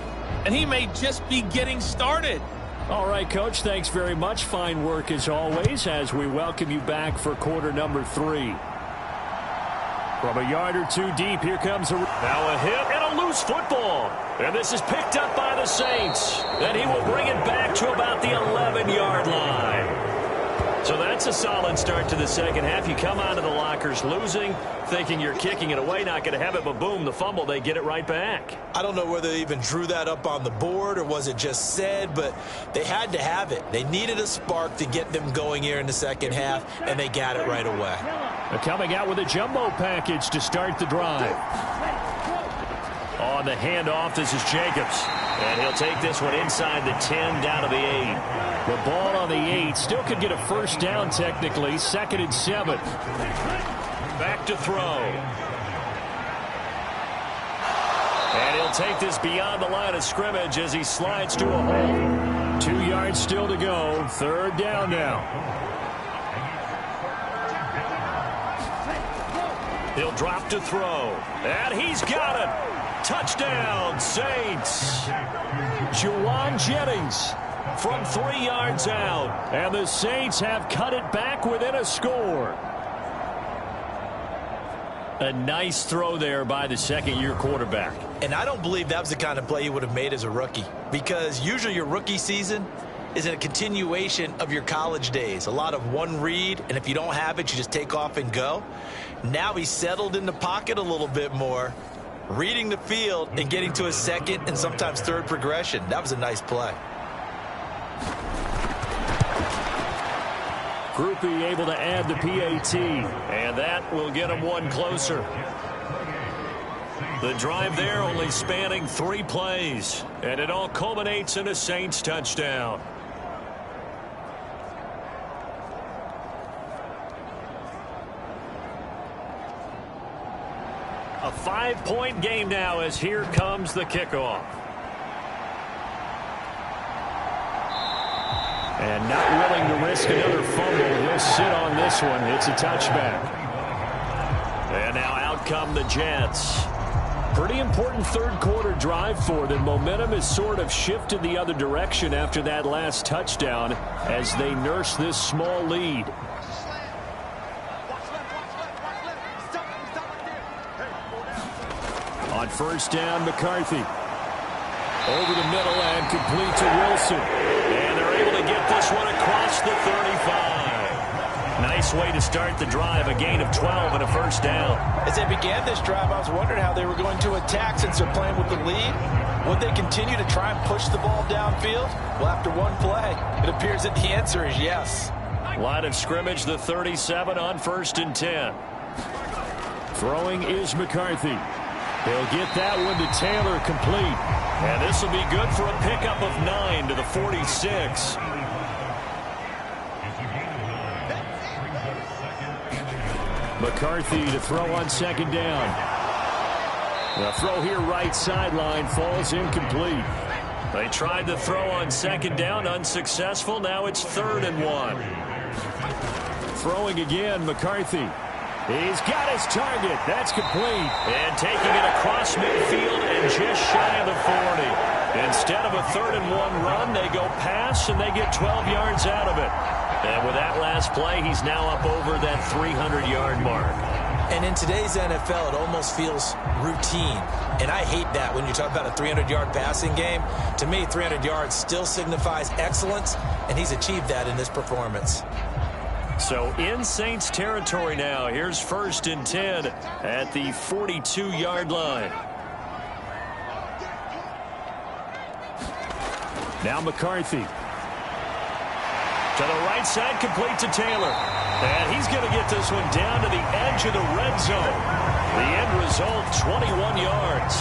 And he may just be getting started. All right, Coach, thanks very much. Fine work as always as we welcome you back for quarter number 3. From a yard or 2 deep, here comes now a hit and a loose football. And this is picked up by the Saints. And he will bring it back to about the 11-yard line. So that's a solid start to the second half. You come out of the lockers losing, thinking you're kicking it away, not going to have it, but boom, the fumble, they get it right back. I don't know whether they even drew that up on the board or was it just said, but they had to have it. They needed a spark to get them going here in the second half, and they got it right away. They're coming out with a jumbo package to start the drive. On the handoff, this is Jacobs. And he'll take this one inside the 10 down to the 8. The ball on the 8 still could get a first down technically. 2nd and 7. Back to throw. And he'll take this beyond the line of scrimmage as he slides to a hole. 2 yards still to go. 3rd down now. He'll drop to throw. And he's got it. Touchdown, Saints. Juwan Jennings from 3 yards out. And the Saints have cut it back within a score. A nice throw there by the second-year quarterback. And I don't believe that was the kind of play he would have made as a rookie. Because usually your rookie season is a continuation of your college days. A lot of one read, and if you don't have it, you just take off and go. Now he's settled in the pocket a little bit more, reading the field and getting to his second and sometimes third progression. That was a nice play. Grupe able to add the PAT, and that will get him one closer. The drive there only spanning 3 plays, and it all culminates in a Saints touchdown. A 5-point game now as here comes the kickoff. And not willing to risk another fumble. He'll sit on this one. It's a touchback. And now out come the Jets. Pretty important third quarter drive for them. Momentum has sort of shifted the other direction after that last touchdown as they nurse this small lead. On first down, McCarthy. Over the middle and complete to Wilson. And they're able to get this one across the 35. Nice way to start the drive, a gain of 12 and a first down. As they began this drive, I was wondering how they were going to attack since they're playing with the lead. Would they continue to try and push the ball downfield? Well, after one play, it appears that the answer is yes. Line of scrimmage, the 37 on 1st and 10. Throwing is McCarthy. They'll get that one to Taylor, complete. And this will be good for a pickup of 9 to the 46. McCarthy to throw on 2nd down. The throw here right sideline falls incomplete. They tried to throw on 2nd down, unsuccessful. Now it's 3rd and 1. Throwing again, McCarthy. He's got his target. That's complete. And taking it across midfield and just shy of the 40. Instead of a 3rd and 1 run, they go pass and they get 12 yards out of it. And with that last play, he's now up over that 300-yard mark. And in today's NFL, it almost feels routine. And I hate that when you talk about a 300-yard passing game. To me, 300 yards still signifies excellence, and he's achieved that in this performance. So in Saints territory now. Here's 1st and 10 at the 42-yard line. Now McCarthy. To the right side, complete to Taylor. And he's going to get this one down to the edge of the red zone. The end result, 21 yards.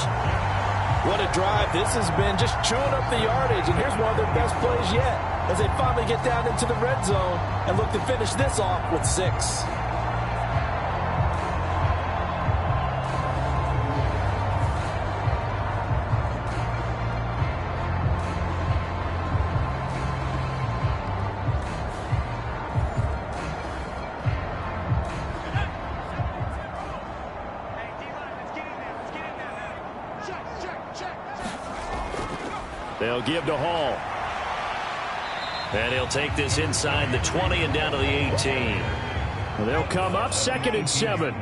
What a drive this has been, just chewing up the yardage. And here's one of their best plays yet as they finally get down into the red zone and look to finish this off with 6. They'll give to Hall. And he'll take this inside the 20 and down to the 18. They'll come up 2nd and 7.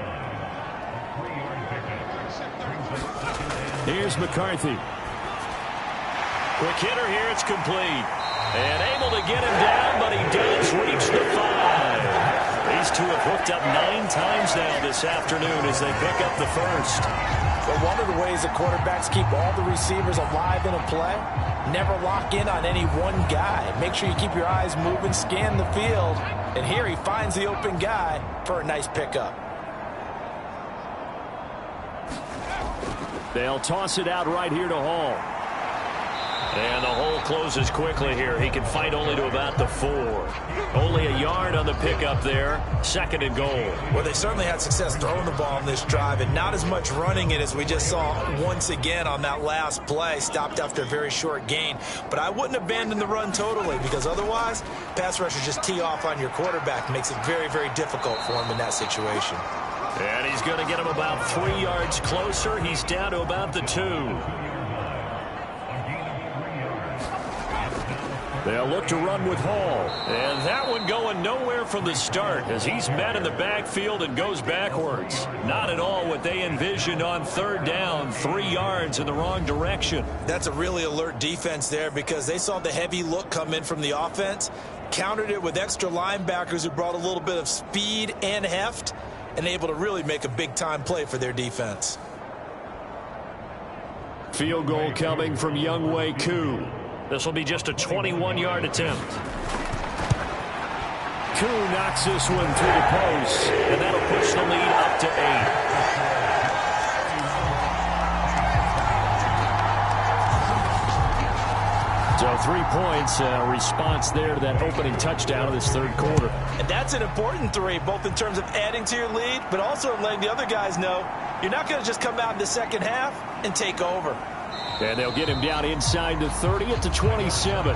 Here's McCarthy. Quick hitter here, it's complete. And able to get him down, but he does reach the 5. These two have hooked up 9 times now this afternoon as they pick up the first. But one of the ways the quarterbacks keep all the receivers alive in a play, never lock in on any one guy. Make sure you keep your eyes moving, scan the field. And here he finds the open guy for a nice pickup. They'll toss it out right here to Hall. And the hole closes quickly here. He can fight only to about the 4. Only a yard on the pickup there. 2nd and goal. Well, they certainly had success throwing the ball on this drive and not as much running it as we just saw once again on that last play. Stopped after a very short gain. But I wouldn't abandon the run totally because otherwise, pass rushers just tee off on your quarterback. Makes it very, very difficult for him in that situation. And he's going to get him about 3 yards closer. He's down to about the 2. They'll look to run with Hall. And that one going nowhere from the start as he's met in the backfield and goes backwards. Not at all what they envisioned on 3rd down. 3 yards in the wrong direction. That's a really alert defense there because they saw the heavy look come in from the offense, countered it with extra linebackers who brought a little bit of speed and heft, and able to really make a big-time play for their defense. Field goal coming from Younghoe Koo. This will be just a 21-yard attempt. Koo knocks this one through the post, and that'll push the lead up to 8. So 3 points, response there to that opening touchdown of this third quarter. And that's an important 3, both in terms of adding to your lead, but also in letting the other guys know you're not going to just come out in the second half and take over. And they'll get him down inside the 30 at the 27.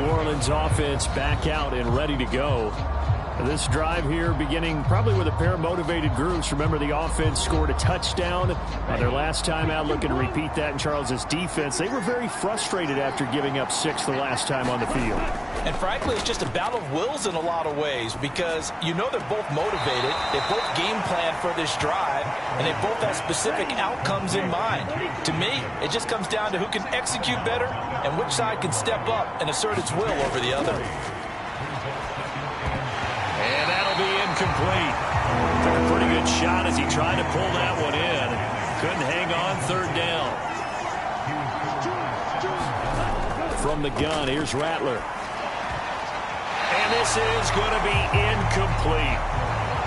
New Orleans offense back out and ready to go. This drive here beginning probably with a pair of motivated groups. Remember, the offense scored a touchdown on their last time out, looking to repeat that in Charles's defense. They were very frustrated after giving up 6 the last time on the field. And frankly, it's just a battle of wills in a lot of ways because you know they're both motivated. They both game plan for this drive, and they both have specific outcomes in mind. To me, it just comes down to who can execute better and which side can step up and assert its will over the other. And that'll be incomplete. Took a pretty good shot as he tried to pull that one in. Couldn't hang on, third down. From the gun, here's Rattler. And this is going to be incomplete.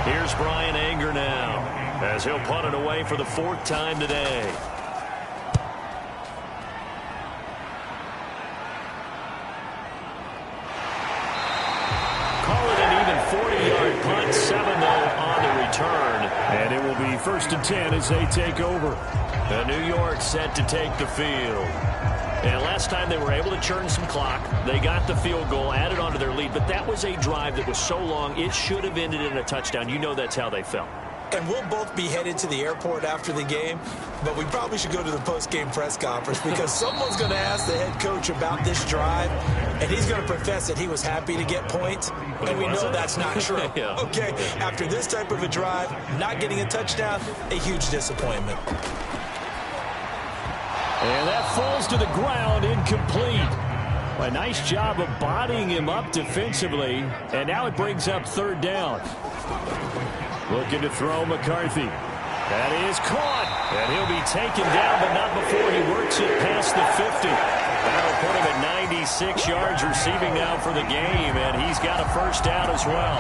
Here's Bryan Anger now as he'll punt it away for the 4th time today. Call it an even 40-yard punt, 7 though on the return. And it will be 1st and 10 as they take over. And New York set to take the field. And last time they were able to churn some clock. They got the field goal, added on to their lead. But that was a drive that was so long, it should have ended in a touchdown. You know that's how they felt. And we'll both be headed to the airport after the game, but we probably should go to the post-game press conference because someone's going to ask the head coach about this drive, and he's going to profess that he was happy to get points, and we know that's not true. Yeah. Okay, after this type of a drive, not getting a touchdown, a huge disappointment. And that falls to the ground, incomplete. A nice job of bodying him up defensively, and now it brings up 3rd down. Looking to throw McCarthy. That is caught, and he'll be taken down, but not before he works it past the 50. That'll put him at 96 yards receiving now for the game, and he's got a 1st down as well.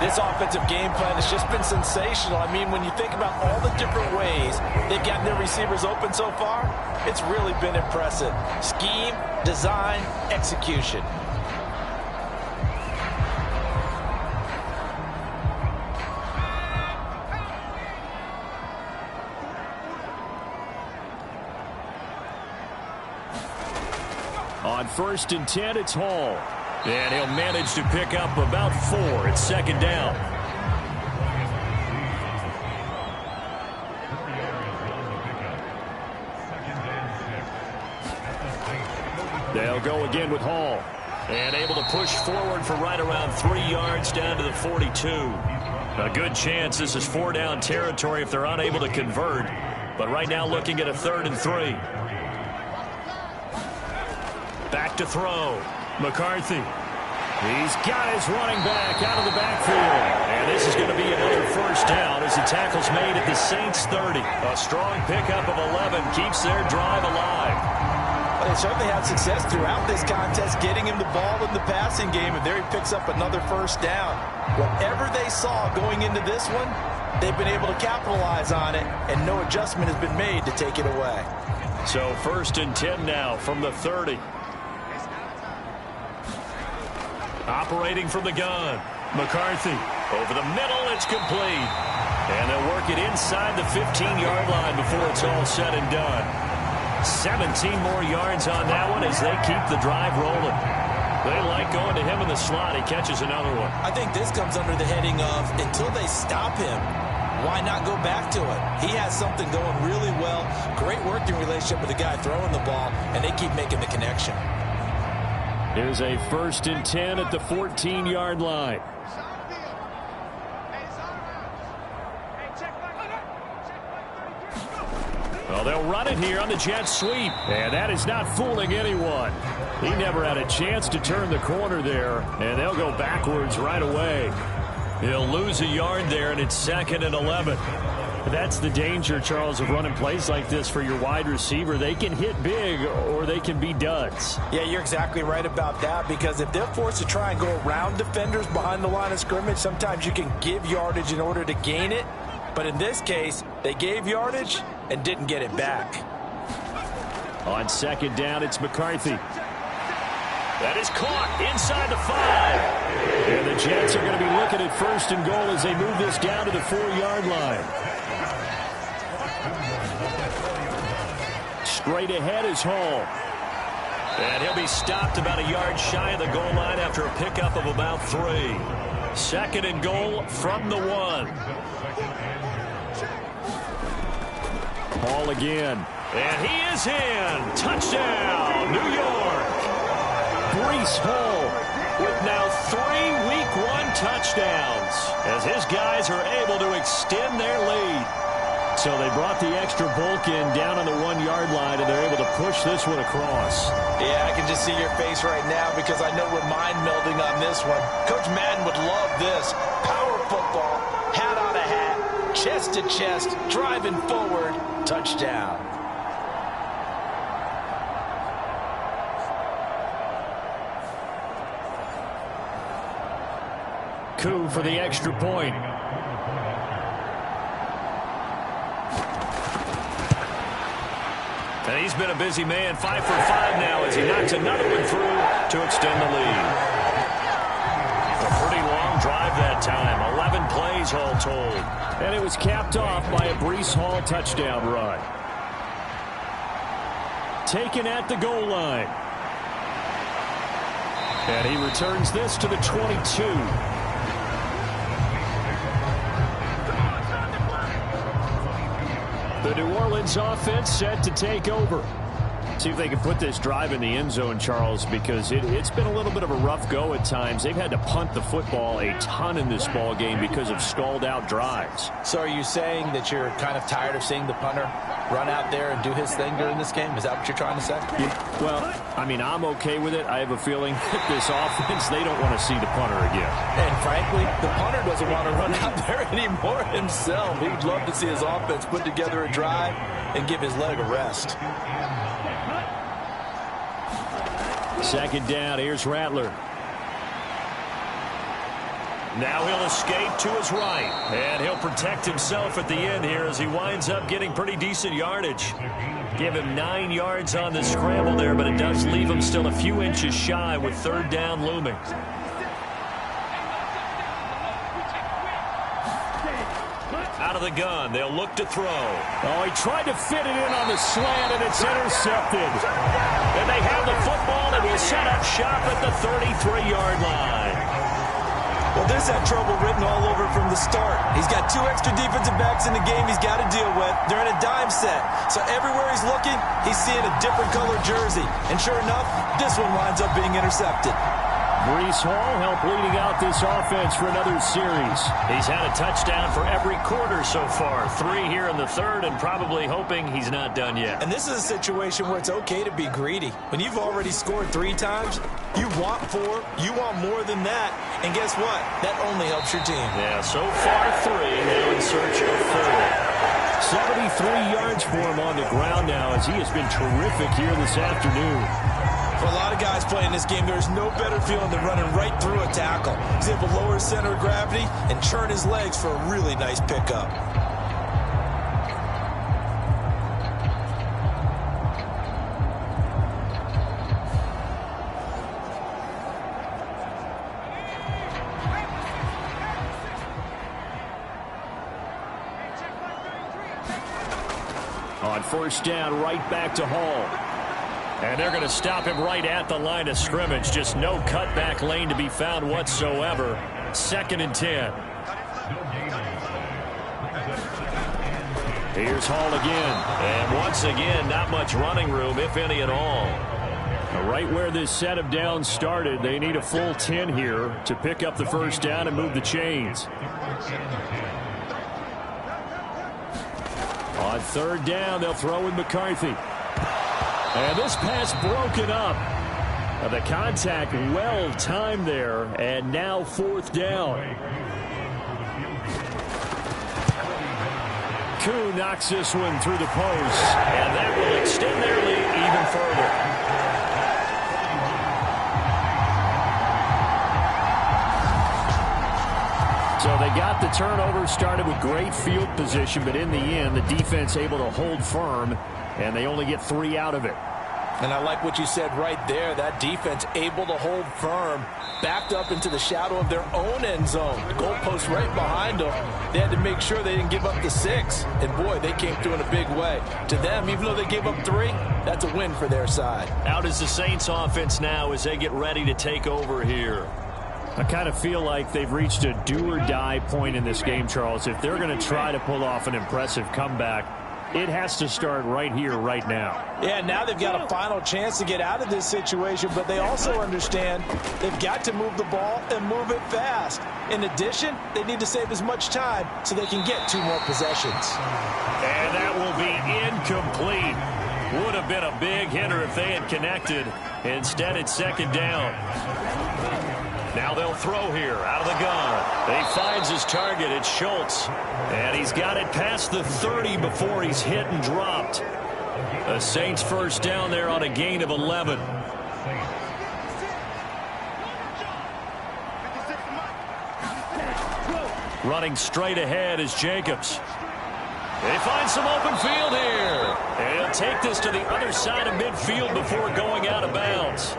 This offensive game plan has just been sensational. I mean, when you think about all the different ways they've gotten their receivers open so far, it's really been impressive. Scheme, design, execution. On 1st and 10, it's Hall. And he'll manage to pick up about 4. It's 2nd down. They'll go again with Hall. And able to push forward for right around 3 yards down to the 42. A good chance this is 4-down territory if they're unable to convert. But right now looking at a 3rd and 3. Back to throw. McCarthy. He's got his running back out of the backfield. And this is going to be another 1st down as the tackle's made at the Saints 30. A strong pickup of 11 keeps their drive alive. Well, they certainly had success throughout this contest getting him the ball in the passing game, and there he picks up another 1st down. Whatever they saw going into this one, they've been able to capitalize on it, and no adjustment has been made to take it away. So 1st and 10 now from the 30. Operating from the gun. McCarthy. Over the middle, it's complete. And they'll work it inside the 15-yard line before it's all said and done. 17 more yards on that one as they keep the drive rolling. They like going to him in the slot. He catches another one. I think this comes under the heading of until they stop him, why not go back to it? He has something going really well. Great working relationship with the guy throwing the ball, and they keep making the connection. Here's a 1st and 10 at the 14-yard line. Well, they'll run it here on the jet sweep. And that is not fooling anyone. He never had a chance to turn the corner there. And they'll go backwards right away. He'll lose a yard there, and it's 2nd and 11. That's the danger, Charles, of running plays like this for your wide receiver. They can hit big or they can be duds. Yeah, you're exactly right about that, because if they're forced to try and go around defenders behind the line of scrimmage, sometimes you can give yardage in order to gain it. But in this case, they gave yardage and didn't get it back. On 2nd down, it's McCarthy. That is caught inside the 5. And the Jets are going to be looking at 1st and goal as they move this down to the 4-yard line. Straight ahead is Hall. And he'll be stopped about a yard shy of the goal line after a pickup of about 3. 2nd and goal from the 1. Hall again. And he is in. Touchdown, New York. Breece Hall with now 3 Week 1 touchdowns as his guys are able to extend their lead. So they brought the extra bulk in down on the 1-yard line, and they're able to push this one across. Yeah, I can just see your face right now because I know we're mind melding on this one. Coach Madden would love this. Power football, hat on a hat, chest to chest, driving forward, touchdown. Koo for the extra point. And he's been a busy man, 5 for 5 now as he knocks another one through to extend the lead. A pretty long drive that time, 11 plays all told. And it was capped off by a Breece Hall touchdown run. Taken at the goal line. And he returns this to the 22. The New Orleans offense set to take over. See if they can put this drive in the end zone, Charles, because it's been a little bit of a rough go at times. They've had to punt the football a ton in this ball game because of stalled-out drives. So are you saying that you're kind of tired of seeing the punter run out there and do his thing during this game? Is that what you're trying to say? Yeah, well, I mean, I'm okay with it. I have a feeling that this offense, they don't want to see the punter again. And frankly, the punter doesn't want to run out there anymore himself. He would love to see his offense put together a drive and give his leg a rest. 2nd down, here's Rattler. Now he'll escape to his right, and he'll protect himself at the end here as he winds up getting pretty decent yardage. Give him 9 yards on the scramble there, but it does leave him still a few inches shy with 3rd down looming. Out of the gun, they'll look to throw. Oh, he tried to fit it in on the slant, and it's intercepted. And they have the football, and will set up shop at the 33-yard line. Well, there's that trouble written all over from the start. He's got 2 extra defensive backs in the game he's got to deal with. They're in a dime set. So everywhere he's looking, he's seeing a different color jersey. And sure enough, this one winds up being intercepted. Breece Hall helped leading out this offense for another series. He's had a touchdown for every quarter so far. 3 here in the 3rd, and probably hoping he's not done yet. And this is a situation where it's okay to be greedy. When you've already scored 3 times, you want 4, you want more than that. And guess what? That only helps your team. Yeah, so far 3, now in search of 4. 73 yards for him on the ground now as he has been terrific here this afternoon. For a lot of guys playing this game, there's no better feeling than running right through a tackle. He's able to lower his center of gravity and churn his legs for a really nice pickup. On 1st down, right back to Hall. And they're going to stop him right at the line of scrimmage. Just no cutback lane to be found whatsoever. 2nd and 10. Here's Hall again. And once again, not much running room, if any at all. Right where this set of downs started, they need a full 10 here to pick up the 1st down and move the chains. On 3rd down, they'll throw with McCarthy. And this pass broken up. The contact well timed there, and now 4th down. Koo knocks this one through the post. And that will extend their lead even further. So they got the turnover, started with great field position, but in the end, the defense able to hold firm, and they only get 3 out of it. And I like what you said right there. That defense able to hold firm, backed up into the shadow of their own end zone. The goalpost right behind them. They had to make sure they didn't give up the 6. And, boy, they came through in a big way. To them, even though they gave up 3, that's a win for their side. Out is the Saints offense now as they get ready to take over here. I kind of feel like they've reached a do-or-die point in this game, Charles. If they're going to try to pull off an impressive comeback, it has to start right here, right now. Yeah, now they've got a final chance to get out of this situation, but they also understand they've got to move the ball and move it fast. In addition, they need to save as much time so they can get 2 more possessions. And that will be incomplete. Would have been a big hitter if they had connected. Instead, it's second down. Now they'll throw here out of the gun. He finds his target. It's Schultz. And he's got it past the 30 before he's hit and dropped. The Saints first down there on a gain of 11. Running straight ahead is Jacobs. They find some open field here. And he'll take this to the other side of midfield before going out of bounds.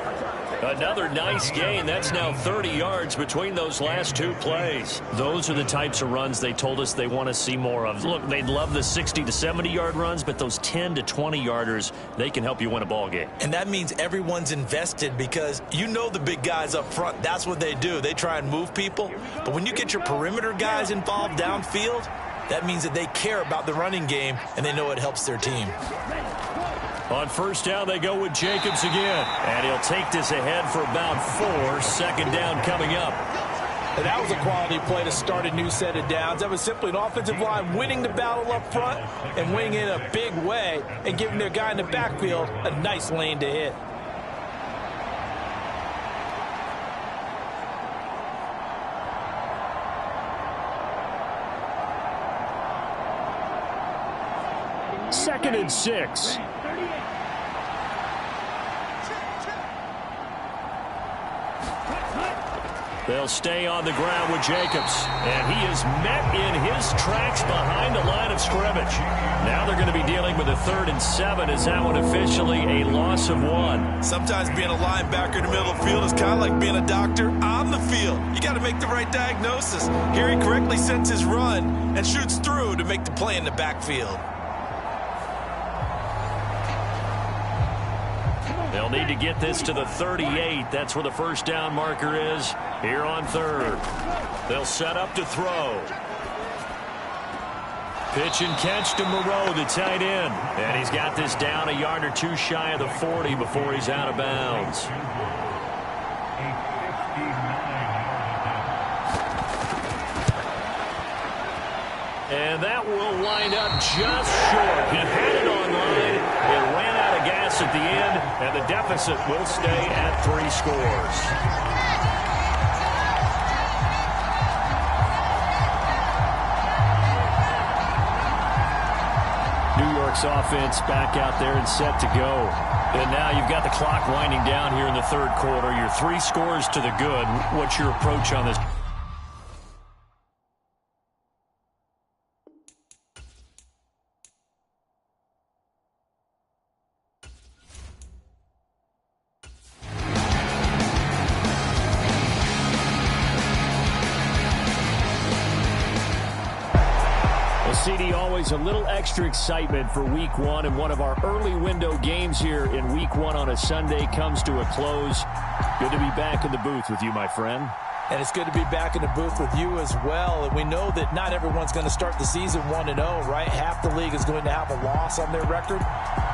Another nice gain. That's now 30 yards between those last 2 plays. Those are the types of runs they told us they want to see more of. Look, they'd love the 60 to 70-yard runs, but those 10 to 20-yarders, they can help you win a ball game. And that means everyone's invested because you know the big guys up front. That's what they do. They try and move people. But when you get your perimeter guys involved downfield, that means that they care about the running game, and they know it helps their team. On first down, they go with Jacobs again. And he'll take this ahead for about 4. Second down coming up. And that was a quality play to start a new set of downs. That was simply an offensive line winning the battle up front and winning in a big way and giving their guy in the backfield a nice lane to hit. Second and 6. They'll stay on the ground with Jacobs. And he is met in his tracks behind the line of scrimmage. Now they're going to be dealing with a 3rd and 7. Is that one officially a loss of 1? Sometimes being a linebacker in the middle of the field is kind of like being a doctor on the field. You got to make the right diagnosis. Here he correctly sends his run and shoots through to make the play in the backfield. They'll need to get this to the 38. That's where the first down marker is here on 3rd. They'll set up to throw. Pitch and catch to Moreau, the tight end. And he's got this down a yard or 2 shy of the 40 before he's out of bounds. And that will wind up just short. He had it on line. It ran out of gas at the end, and the deficit will stay at 3 scores. New York's offense back out there and set to go. And now you've got the clock winding down here in the 3rd quarter. You're 3 scores to the good. What's your approach on this? CD, always a little extra excitement for Week 1, and one of our early window games here in Week 1 on a Sunday comes to a close. Good to be back in the booth with you, my friend. And it's good to be back in the booth with you as well. And we know that not everyone's going to start the season 1-0, right? Half the league is going to have a loss on their record,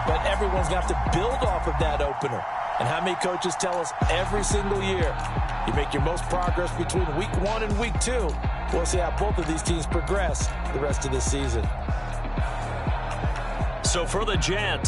but everyone's going to have to build off of that opener. And how many coaches tell us every single year, you make your most progress between Week 1 and Week 2. We'll see how both of these teams progress the rest of this season. So for the Jets,